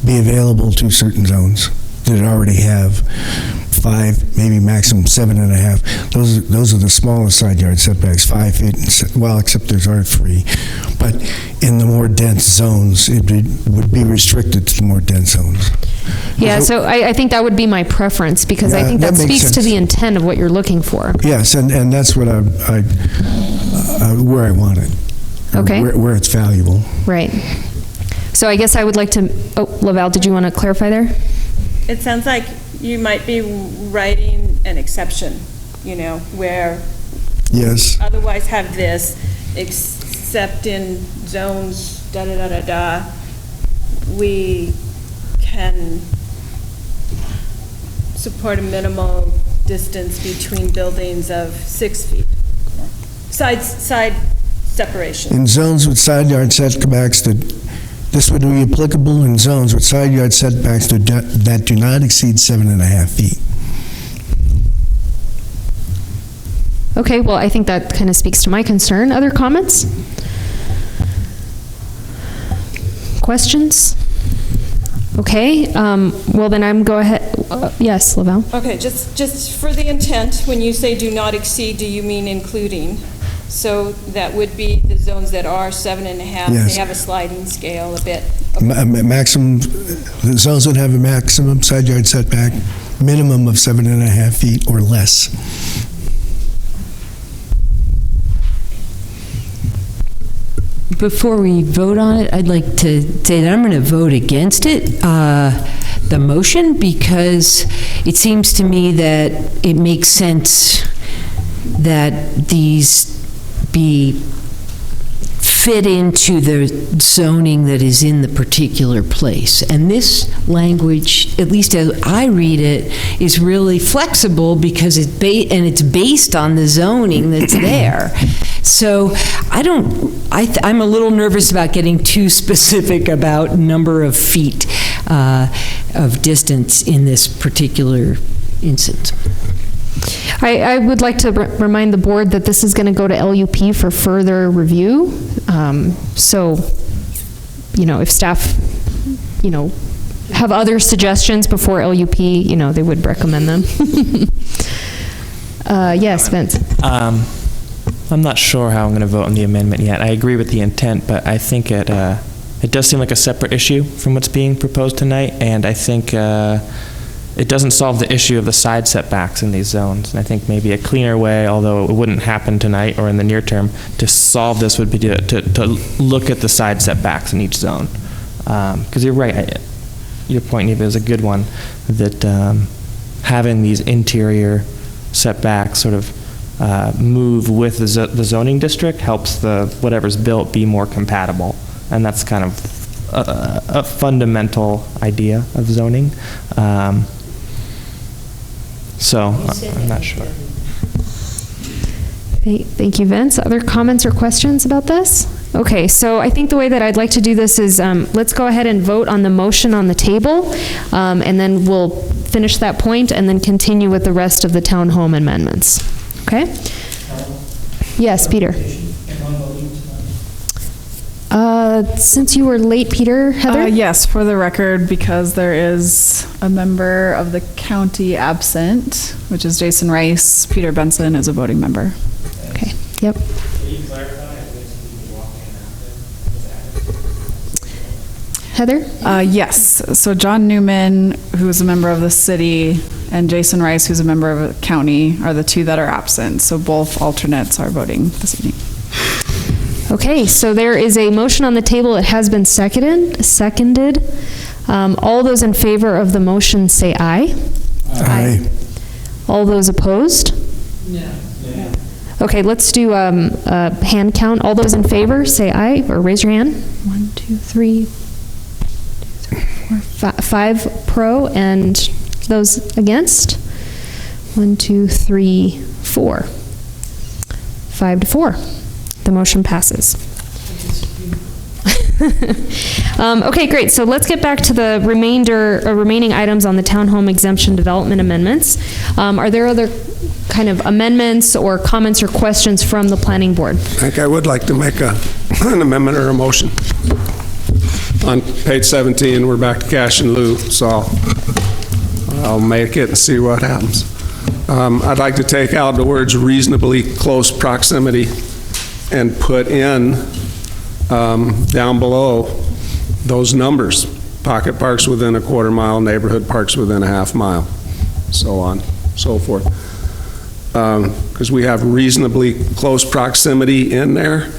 be available to certain zones that already have 5, maybe maximum 7.5. Those are the smallest side yard setbacks, 5 feet, except there's R3. But in the more dense zones, it would be restricted to the more dense zones. Yeah, so I think that would be my preference, because I think that speaks to the intent of what you're looking for. Yes, and that's what where I want it. Okay. Where it's valuable. Right. So I guess I would like to, Laval, did you want to clarify there? It sounds like you might be writing an exception, where yes, otherwise have this, except in zones, da-da-da-da-da, we can support a minimal distance between buildings of 6 feet. Side separation. In zones with side yard setbacks this would be applicable in zones with side yard setbacks that do not exceed 7.5 feet. Okay, well, I think that kind of speaks to my concern. Other comments? Questions? Okay, well then I'm go ahead. Yes, Laval. Okay, just for the intent, when you say do not exceed, do you mean including? So that would be the zones that are 7.5. Yes. They have a sliding scale a bit. Maximum, the zones would have a maximum side yard setback, minimum of 7.5 feet or less. Before we vote on it, I'd like to say that I'm going to vote against it, the motion, because it seems to me that it makes sense that these be fit into the zoning that is in the particular place. And this language, at least as I read it, is really flexible because it's based on the zoning that's there. So I'm a little nervous about getting too specific about number of feet of distance in this particular instance. I would like to remind the board that this is going to go to LUP for further review. So, if staff, have other suggestions before LUP, they would recommend them. Yes, Vince. I'm not sure how I'm going to vote on the amendment yet. I agree with the intent, but I think it does seem like a separate issue from what's being proposed tonight, and I think it doesn't solve the issue of the side setbacks in these zones. And I think maybe a cleaner way, although it wouldn't happen tonight or in the near term, to solve this would be to look at the side setbacks in each zone. Because you're right, your point, Neva, is a good one, that having these interior setbacks sort of move with the zoning district helps the whatever's built be more compatible. And that's kind of a fundamental idea of zoning. So I'm not sure. Thank you, Vince. Other comments or questions about this? Okay, so I think the way that I'd like to do this is let's go ahead and vote on the motion on the table, and then we'll finish that point and then continue with the rest of the townhome amendments. Okay? Yes, Peter. Since you were late, Peter, Heather? Yes, for the record, because there is a member of the county absent, which is Jason Rice, Peter Benson is a voting member. Okay, yep. Heather? Yes, so John Newman, who is a member of the city, and Jason Rice, who's a member of the county, are the two that are absent. So both alternates are voting this evening. Okay, so there is a motion on the table. It has been seconded. All those in favor of the motion say aye. Aye. All those opposed? No. Okay, let's do a hand count. All those in favor say aye, or raise your hand. 1, 2, 3, 4, 5 pro, and those against? 1, 2, 3, 4. 5 to 4. The motion passes. Okay, great. So let's get back to the remaining items on the townhome exemption development amendments. Are there other kind of amendments or comments or questions from the planning board? I think I would like to make an amendment or a motion. On page 17, we're back to cash in lieu, so I'll make it and see what happens. I'd like to take out the words reasonably close proximity and put in down below those numbers. Pocket parks within a quarter mile, neighborhood parks within a half mile, so on, so forth. Because we have reasonably close proximity in there.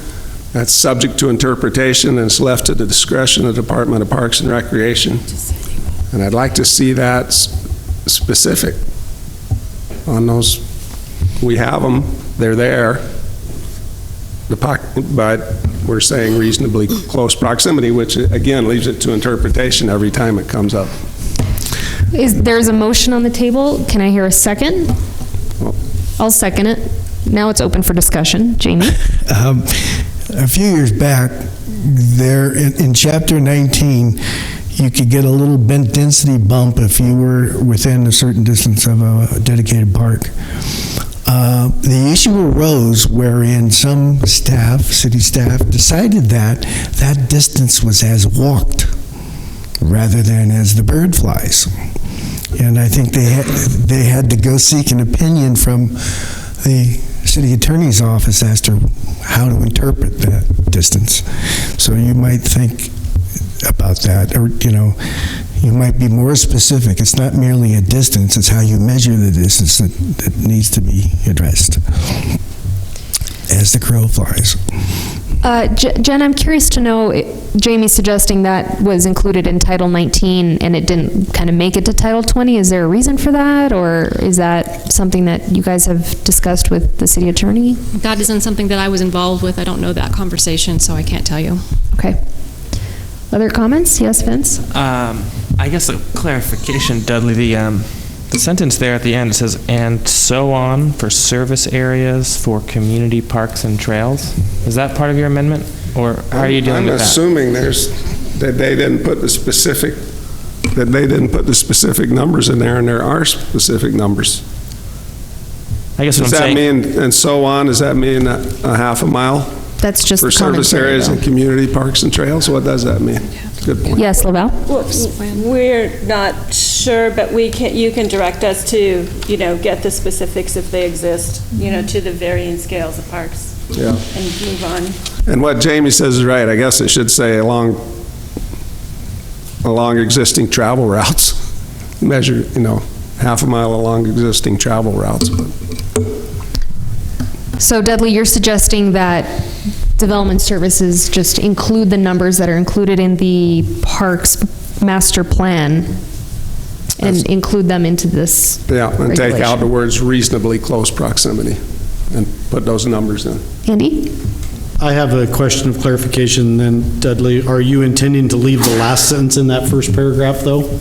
That's subject to interpretation, and it's left to the discretion of the Department of Parks and Recreation. And I'd like to see that specific on those. We have them, they're there. But we're saying reasonably close proximity, which again leaves it to interpretation every time it comes up. There's a motion on the table. Can I hear a second? I'll second it. Now it's open for discussion. Jamie? A few years back, there in Chapter 19, you could get a little density bump if you were within a certain distance of a dedicated park. The issue arose wherein some staff, city staff, decided that that distance was as walked rather than as the bird flies. And I think they had to go seek an opinion from the city attorney's office as to how to interpret that distance. So you might think about that, or you might be more specific. It's not merely a distance, it's how you measure the distance that needs to be addressed as the crow flies. Jen, I'm curious to know, Jamie's suggesting that was included in Title 19 and it didn't kind of make it to Title 20. Is there a reason for that, or is that something that you guys have discussed with the city attorney? That isn't something that I was involved with. I don't know that conversation, so I can't tell you. Okay. Other comments? Yes, Vince? I guess a clarification, Dudley, the sentence there at the end, it says, and so on for service areas for community parks and trails. Is that part of your amendment, or how are you dealing with that? I'm assuming that they didn't put the specific numbers in there, and there are specific numbers. I guess what Does I'm that saying, mean, and so on, does that mean a half a mile? That's just for service areas and community parks and trails? What does that mean? Good point. Yes, Lavelle? Well, we're not sure, but you can direct us to, get the specifics if they exist, to the varying scales of parks. Yeah. And move on. And what Jamie says is right. I guess it should say along existing travel routes. measure, half a mile along existing travel routes. So Dudley, you're suggesting that Development Services just include the numbers that are included in the parks master plan and include them into this Yeah, and take regulation. out the words reasonably close proximity and put those numbers in. Andy? I have a question of clarification then, Dudley. Are you intending to leave the last sentence in that first paragraph, though?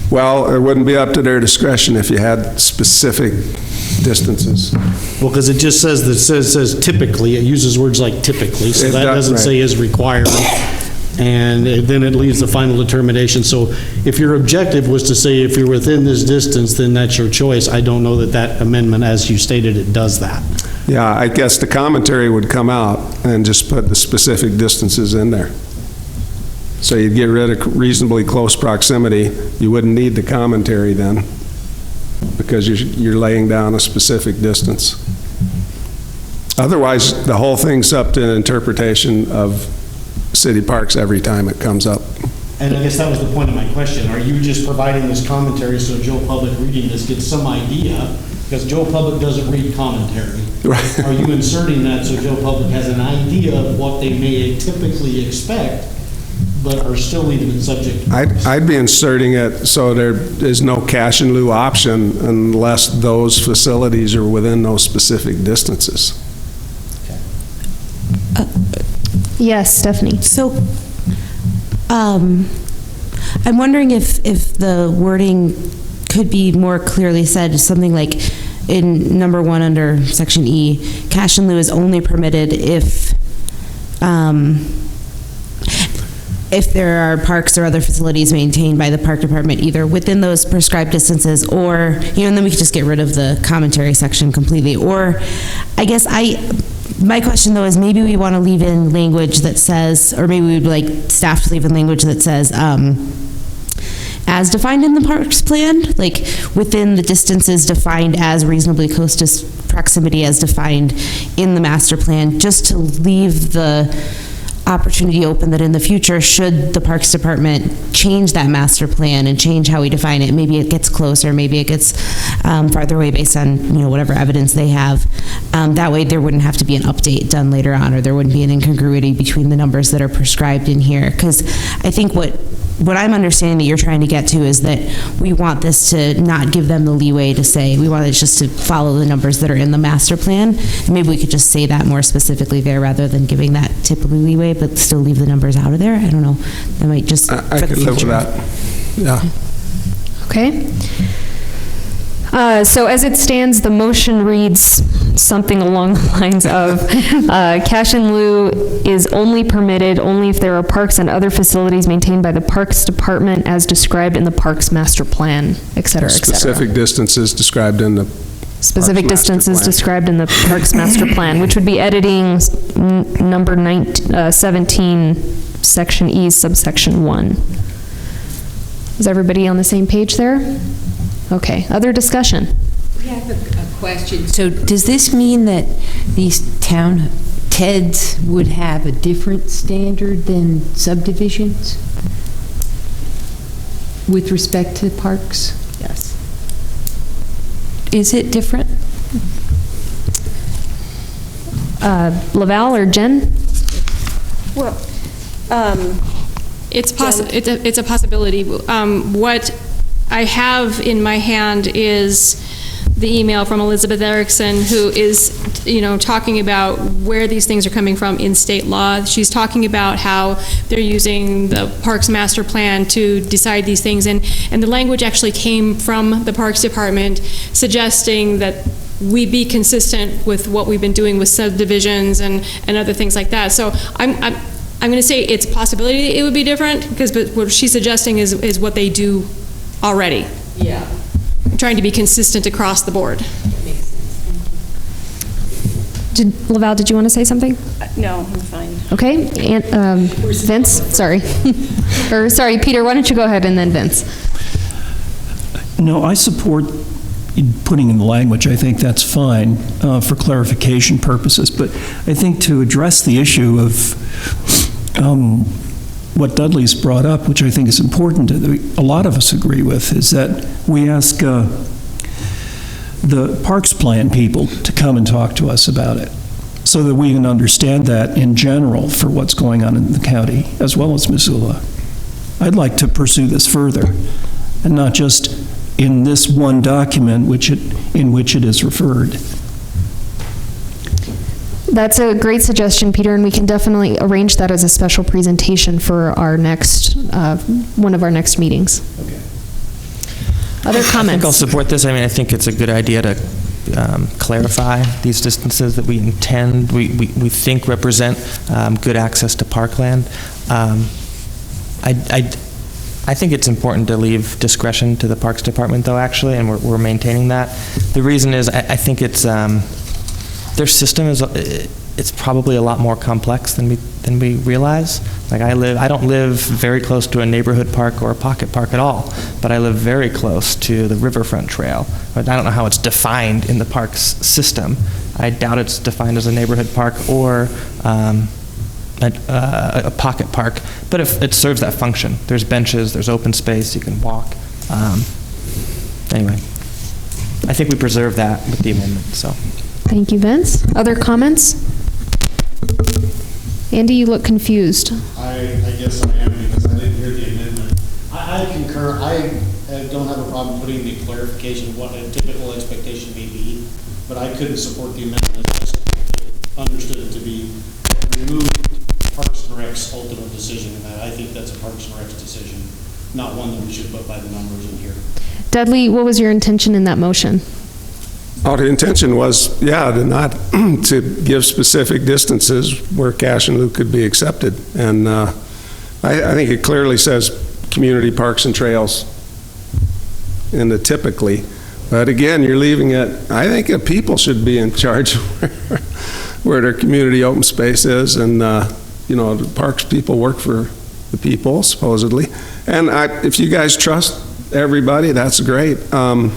Well, it wouldn't be up to their discretion if you had specific distances. Well, because it just says, says typically, it uses words like typically, so It that does, doesn't right. say is required. And then it leaves the final determination. So if your objective was to say if you're within this distance, then that's your choice. I don't know that that amendment, as you stated, it does that. Yeah, I guess the commentary would come out and just put the specific distances in there. So you'd get rid of reasonably close proximity. You wouldn't need the commentary then, because you're laying down a specific distance. Otherwise, the whole thing's up to an interpretation of city parks every time it comes up. And I guess that was the point of my question. Are you just providing this commentary so Joe Public reading this gets some idea? Because Joe Public doesn't read commentary. Right. Are you inserting that so Joe Public has an idea of what they may typically expect, but are still leaving it subject? I'd be inserting it so there is no cash in lieu option unless those facilities are within those specific distances. Yes, Stephanie. So, I'm wondering if the wording could be more clearly said, something like in number 1 under section E, cash in lieu is only permitted if there are parks or other facilities maintained by the park department either within those prescribed distances or, and then we could just get rid of the commentary section completely. Or I guess my question though is maybe we want to leave in language that says, or maybe we'd like staff to leave in language that says, as defined in the parks plan, like within the distances defined as reasonably close to proximity as defined in the master plan, just to leave the opportunity open that in the future, should the Parks Department change that master plan and change how we define it, maybe it gets closer, maybe it gets farther away based on whatever evidence they have. That way there wouldn't have to be an update done later on, or there wouldn't be an incongruity between the numbers that are prescribed in here. Because I think what I'm understanding that you're trying to get to is that we want this to not give them the leeway to say, we want it just to follow the numbers that are in the master plan. And maybe we could just say that more specifically there rather than giving that typically leeway, but still leave the numbers out of there. I don't know. That might just, I could live with that. Yeah. Okay. So as it stands, the motion reads something along the lines of cash in lieu is only permitted only if there are parks and other facilities maintained by the Parks Department as described in the Parks Master Plan, et cetera, et cetera. Specific distances described in the Specific Parks distances Master Plan. described in the Parks Master Plan, which would be editing number 17, section E, subsection 1. Is everybody on the same page there? Okay, other discussion? We have a question. So does this mean that these town TEDs would have a different standard than subdivisions with respect to parks? Yes. Is it different? Laval or Jen? Well, It's a possibility. What I have in my hand is the email from Elizabeth Erickson, who is, talking about where these things are coming from in state law. She's talking about how they're using the Parks Master Plan to decide these things, and the language actually came from the Parks Department suggesting that we be consistent with what we've been doing with subdivisions and other things like that. So I'm going to say it's a possibility it would be different, but what she's suggesting is what they do already. Yeah. Trying to be consistent across the board. Laval, did you want to say something? no, I'm fine. Okay, and Vince, sorry. Or sorry, Peter, why don't you go ahead and then Vince. No, I support putting in the language. I think that's fine for clarification purposes. But I think to address the issue of what Dudley's brought up, which I think is important, that a lot of us agree with, is that we ask the Parks Plan people to come and talk to us about it, so that we can understand that in general for what's going on in the county, as well as Missoula. I'd like to pursue this further, and not just in this one document in which it is referred. That's a great suggestion, Peter, and we can definitely arrange that as a special presentation for our next, one of our next meetings. Okay. Other comments? I think I'll support this. I mean, I think it's a good idea to clarify these distances that we intend, we think represent good access to parkland. I think it's important to leave discretion to the Parks Department, though, actually, and we're maintaining that. The reason is I think it's their system is it's probably a lot more complex than we realize. Like I don't live very close to a neighborhood park or a pocket park at all, but I live very close to the riverfront trail. But I don't know how it's defined in the park's system. I doubt it's defined as a neighborhood park or a pocket park, but if it serves that function. There's benches, there's open space, you can walk. Anyway, I think we preserve that with the amendment, so. Thank you, Vince. Other comments? Andy, you look confused. I guess I am, because I didn't hear the amendment. I concur. I don't have a problem putting the clarification of what a typical expectation may be, but I couldn't support the amendment. I just understood it to be remove Parks and Rec's ultimate decision, and I think that's a Parks and Rec's decision, not one that we should put by the numbers in here. Dudley, what was your intention in that motion? Oh, the intention was, to not, to give specific distances where cash and lieu could be accepted. And I think it clearly says community parks and trails in the typically. But again, you're leaving it, I think that people should be in charge where their community open space is. And, the parks people work for the people, supposedly. And if you guys trust everybody, that's great. I'm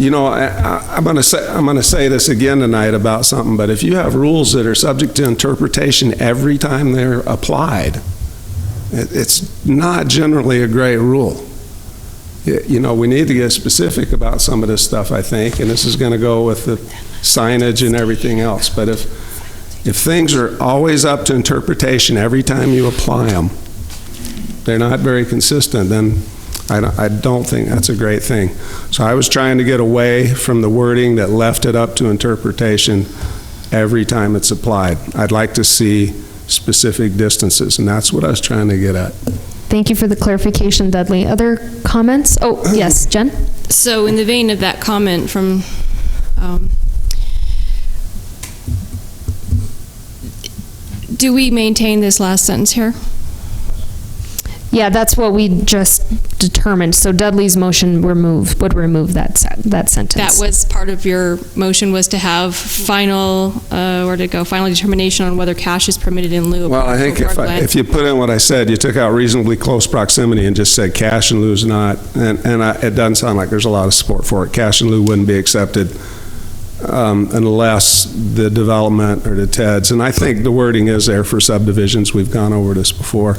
going to say this again tonight about something, but if you have rules that are subject to interpretation every time they're applied, it's not generally a great rule. We need to get specific about some of this stuff, I think, and this is going to go with the signage and everything else. But if things are always up to interpretation every time you apply them, they're not very consistent, then I don't think that's a great thing. So I was trying to get away from the wording that left it up to interpretation every time it's applied. I'd like to see specific distances, and that's what I was trying to get at. Thank you for the clarification, Dudley. Other comments? Oh, yes, Jen? So in the vein of that comment from do we maintain this last sentence here? Yeah, that's what we just determined. So Dudley's motion would remove that sentence. That was part of your motion, was to have final determination on whether cash is permitted in lieu of. Well, I think if you put in what I said, you took out reasonably close proximity and just said cash and lieu is not, and it doesn't sound like there's a lot of support for it. Cash and lieu wouldn't be accepted unless the development or the TEDs, and I think the wording is there for subdivisions. We've gone over this before.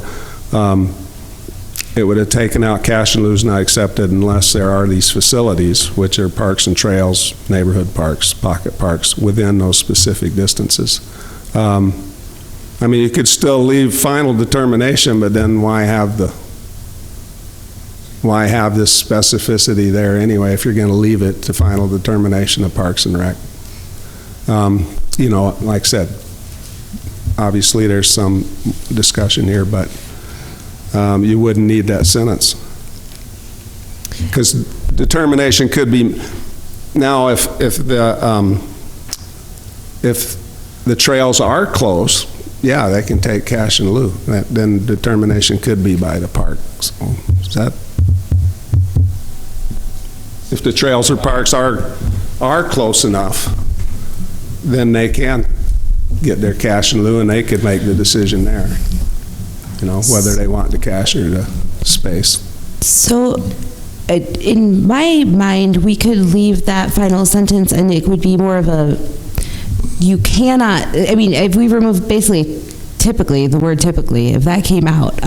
It would have taken out cash and lieu is not accepted unless there are these facilities, which are parks and trails, neighborhood parks, pocket parks, within those specific distances. You could still leave final determination, but then why have this specificity there anyway if you're going to leave it to final determination of Parks and Rec? Like I said, obviously there's some discussion here, but you wouldn't need that sentence. Because determination could be, now if the trails are close, yeah, they can take cash in lieu. Then determination could be by the park. So is that, if the trails or parks are close enough, then they can get their cash in lieu and they could make the decision there. Whether they want the cash or the space. So in my mind, we could leave that final sentence and it would be more of a, you cannot, if we remove basically typically, the word typically, if that came out,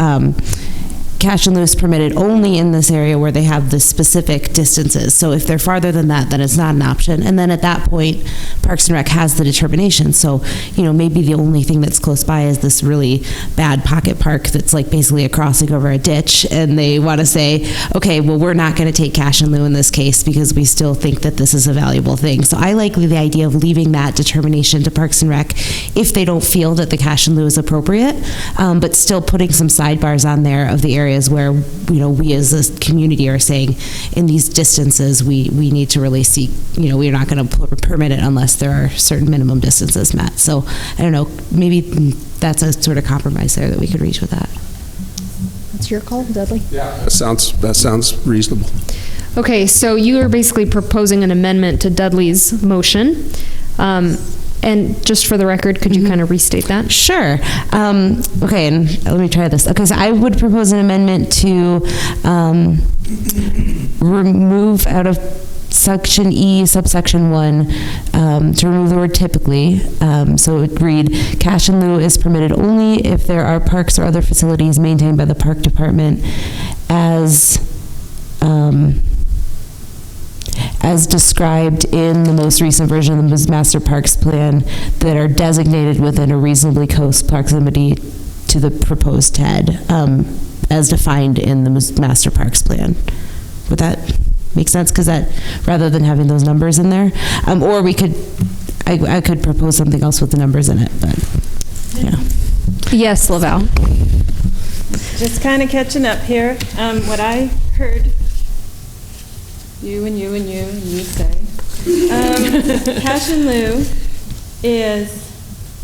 cash and lieu is permitted only in this area where they have the specific distances. So if they're farther than that, then it's not an option. And then at that point, Parks and Rec has the determination. So, maybe the only thing that's close by is this really bad pocket park that's like basically a crossing over a ditch. And they want to say, okay, well, we're not going to take cash and lieu in this case because we still think that this is a valuable thing. So I like the idea of leaving that determination to Parks and Rec if they don't feel that the cash and lieu is appropriate, but still putting some sidebars on there of the areas where we as a community are saying in these distances we need to really seek, we're not going to permit it unless there are certain minimum distances met. So I don't know, maybe that's a sort of compromise there that we could reach with that. That's your call, Dudley. Yeah, that sounds reasonable. Okay, so you are basically proposing an amendment to Dudley's motion. And just for the record, could you kind of restate that? Sure. Okay, and let me try this. Okay, so I would propose an amendment to remove out of Section E, subsection 1, to remove the word typically. So it would read, cash in lieu is permitted only if there are parks or other facilities maintained by the park department as described in the most recent version of the Master Parks Plan that are designated within a reasonably close proximity to the proposed TED, as defined in the Master Parks Plan. Would that make sense? Because that, rather than having those numbers in there, or we could, I could propose something else with the numbers in it, but, Yes, Laval. Just kind of catching up here. What I heard you and you and you and you say, cash in lieu is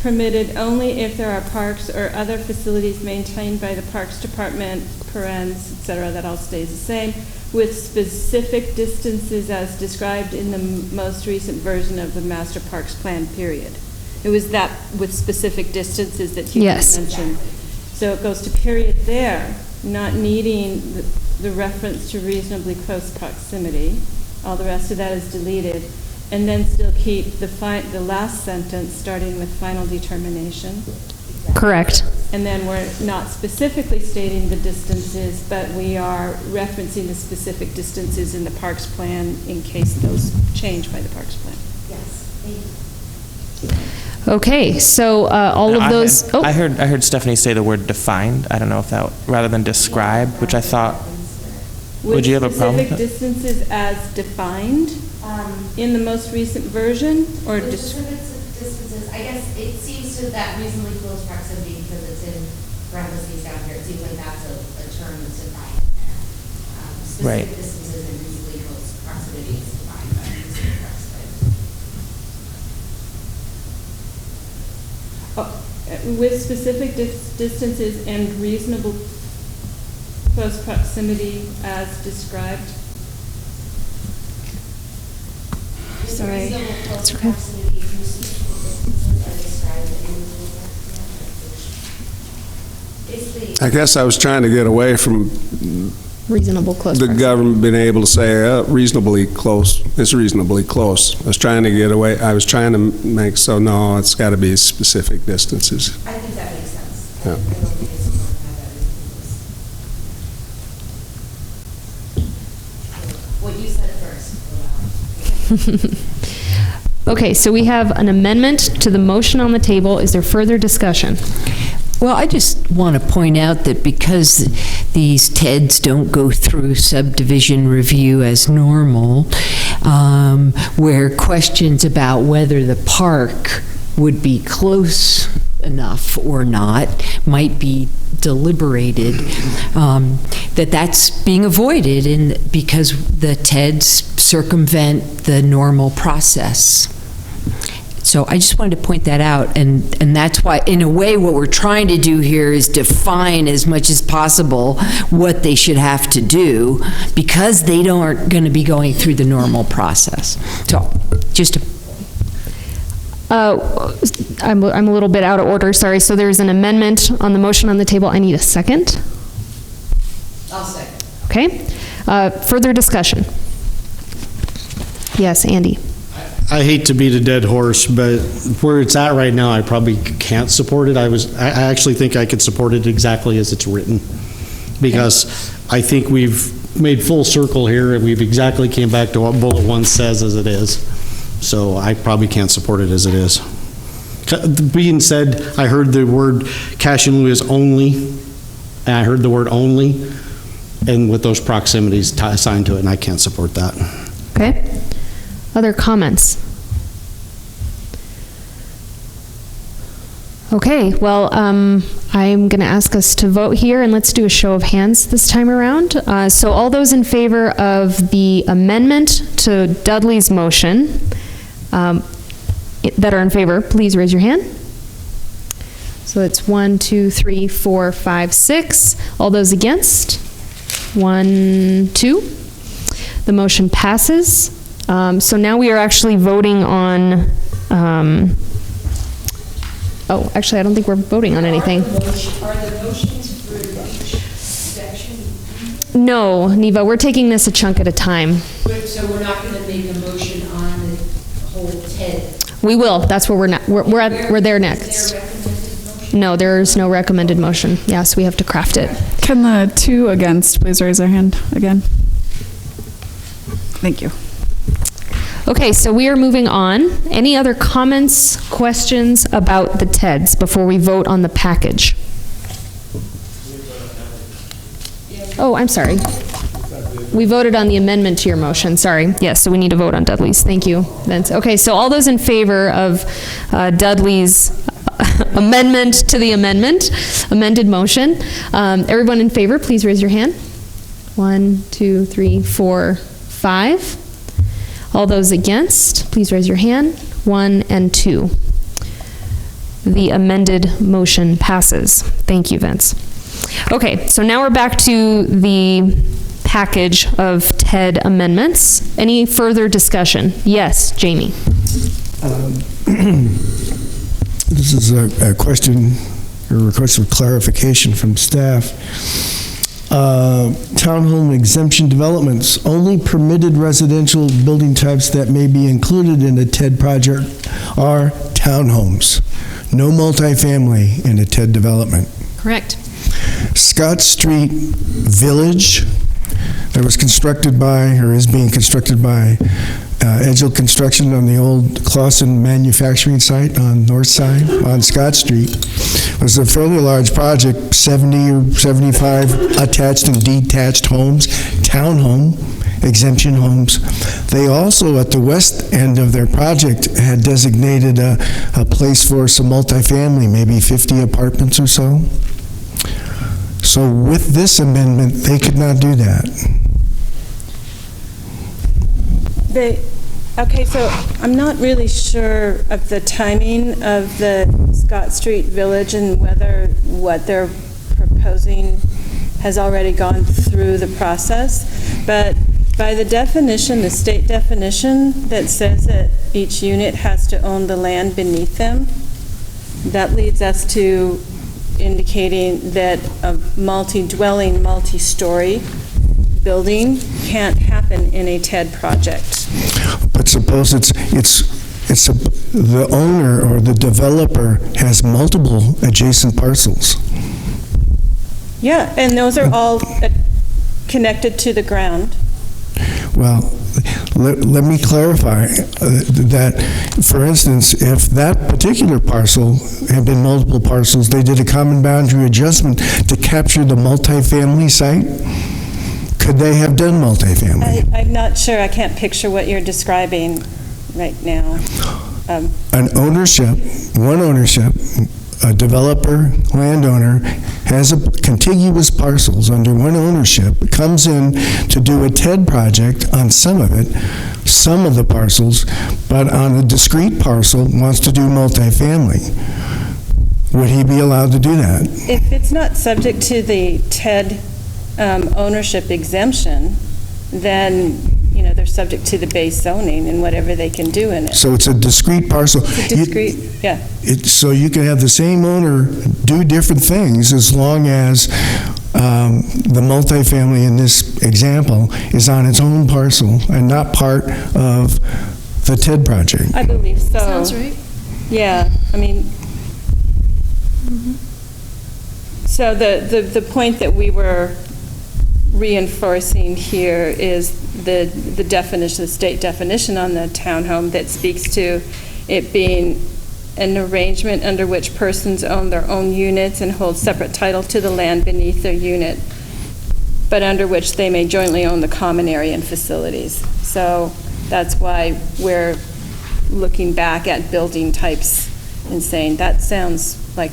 permitted only if there are parks or other facilities maintained by the Parks Department, et cetera, that all stays the same, with specific distances as described in the most recent version of the Master Parks Plan, period. It was that with specific distances that you mentioned. So it goes to period there, not needing the reference to reasonably close proximity. All the rest of that is deleted. And then still keep the last sentence starting with final determination. Correct. And then we're not specifically stating the distances, but we are referencing the specific distances in the Parks Plan in case those change by the Parks Plan. Yes, thank you. Okay, so all of those. I heard Stephanie say the word defined. I don't know if that, rather than describe, which I thought. Would you have a problem with that? Specific distances as defined in the most recent version, or specific distances? I guess it seems to that reasonably close proximity because it's in parentheses down here. It seems like that's a term that's defined in there. Specific distances and reasonably close proximity is defined by reasonably proximity. With specific distances and reasonable close proximity as described. Sorry. That's okay. I guess I was trying to get away from Reasonable close the proximity. government being able to say reasonably close. It's reasonably close. I was trying to get away. I was trying to make no, it's got to be specific distances. I think that makes sense. Yeah. I don't think it's important to have that reasonably close. What you said first. Okay, so we have an amendment to the motion on the table. Is there further discussion? Well, I just want to point out that because these TEDs don't go through subdivision review as normal, where questions about whether the park would be close enough or not might be deliberated, that's being avoided because the TEDs circumvent the normal process. So I just wanted to point that out, and that's why, in a way, what we're trying to do here is define as much as possible what they should have to do, because they aren't going to be going through the normal process. So, just to... I'm a little bit out of order, sorry. So there's an amendment on the motion on the table. I need a second. I'll second. Okay. Further discussion? Yes, Andy. I hate to beat a dead horse, but where it's at right now, I probably can't support it. I actually think I could support it exactly as it's written, because I think we've made full circle here, and we've exactly came back to what bullet 1 says as it is. So I probably can't support it as it is. Being said, I heard the word cash in lieu is only, and I heard the word only, and with those proximities assigned to it, and I can't support that. Okay. Other comments? Okay, well, I'm going to ask us to vote here, and let's do a show of hands this time around. So all those in favor of the amendment to Dudley's motion that are in favor, please raise your hand. So it's 1, 2, 3, 4, 5, 6. All those against? 1, 2. The motion passes. So now we are actually voting on, oh, actually, I don't think we're voting on anything. Are the motions for each section? No, Neva, we're taking this a chunk at a time. So we're not going to make a motion on the whole TED? We will. That's where we're not. We're there next. Is there a recommended motion? No, there's no recommended motion. Yes, we have to craft it. Can the 2 against please raise their hand again? Thank you. Okay, so we are moving on. Any other comments, questions about the TEDs before we vote on the package? Oh, I'm sorry. We voted on the amendment to your motion, sorry. Yes, so we need to vote on Dudley's. Thank you, Vince. Okay, so all those in favor of Dudley's amendment to the amended motion, everyone in favor, please raise your hand. 1, 2, 3, 4, 5. All those against, please raise your hand. 1 and 2. The amended motion passes. Thank you, Vince. Okay, so now we're back to the package of TED amendments. Any further discussion? Yes, Jamie. This is a question, or a request for clarification from staff. Townhome exemption developments, only permitted residential building types that may be included in a TED project are townhomes. No multifamily in a TED development. Correct. Scott Street Village, that was constructed by, or is being constructed by, Edgel Construction on the old Clausen manufacturing site on North Side on Scott Street, was a fairly large project, 70 or 75 attached and detached homes, townhome exemption homes. They also, at the west end of their project, had designated a place for some multifamily, maybe 50 apartments or so. So with this amendment, they could not do that. Okay, so I'm not really sure of the timing of the Scott Street Village and whether what they're proposing has already gone through the process, but by the definition, the state definition that says that each unit has to own the land beneath them, that leads us to indicating that a multi-dwelling, multi-story building can't happen in a TED project. But suppose the owner or the developer has multiple adjacent parcels. Yeah, and those are all connected to the ground. Well, let me clarify that, for instance, if that particular parcel had been multiple parcels, they did a common boundary adjustment to capture the multifamily site, could they have done multifamily? I'm not sure. I can't picture what you're describing right now. One ownership, a developer, landowner, has contiguous parcels under one ownership, comes in to do a TED project on some of it, some of the parcels, but on a discrete parcel wants to do multifamily. Would he be allowed to do that? If it's not subject to the TED ownership exemption, then they're subject to the base zoning and whatever they can do in it. So it's a discrete parcel. It's a discrete, yeah. So you can have the same owner do different things as long as the multifamily in this example is on its own parcel and not part of The TED project. I believe so. Sounds right. Yeah, I mean, so the point that we were reinforcing here is the definition, the state definition on the townhome that speaks to it being an arrangement under which persons own their own units and hold separate title to the land beneath their unit, but under which they may jointly own the common area and facilities. So that's why we're looking back at building types and saying that sounds like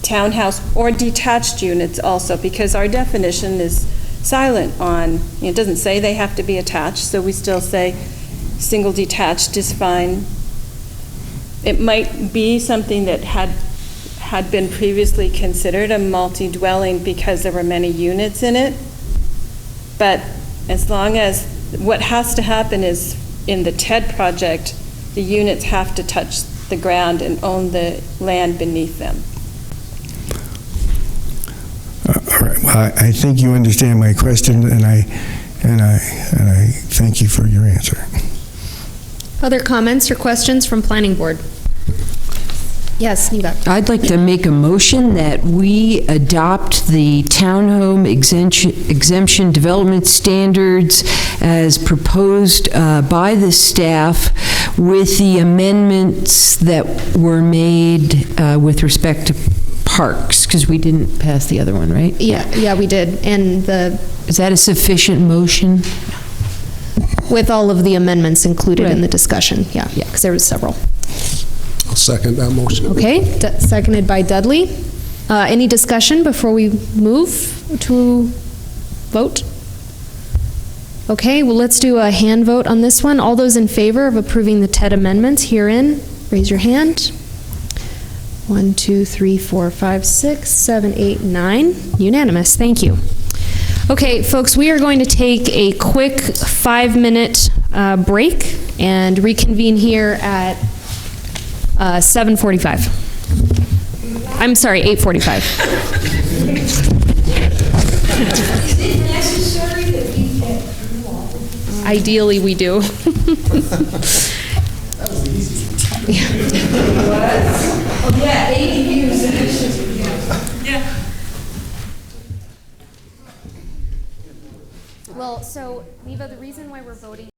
townhouse or detached units also, because our definition is silent on, it doesn't say they have to be attached, so we still say single detached is fine. It might be something that had been previously considered a multi-dwelling because there were many units in it, but as long as what has to happen is in the TED project, the units have to touch the ground and own the land beneath them. All right. Well, I think you understand my question, and I thank you for your answer. Other comments or questions from planning board? Yes, Neva. I'd like to make a motion that we adopt the townhome exemption development standards as proposed by the staff with the amendments that were made with respect to parks, because we didn't pass the other one, right? Yeah, we did. And is that a sufficient motion? With all of the amendments included in the discussion, yeah, because there was several. I'll second that motion. Okay, seconded by Dudley. Any discussion before we move to vote? Okay, well, let's do a hand vote on this one. All those in favor of approving the TED amendments herein, raise your hand. 1, 2, 3, 4, 5, 6, 7, 8, 9. Unanimous. Thank you. Okay, folks, we are going to take a quick 5-minute break and reconvene here at 7:45. I'm sorry, 8:45. Is it necessary that we get through all of these? Ideally, we do. That was easy. What? Oh, yeah, 80 views. Yeah. Well, so, Neva, the reason why we're voting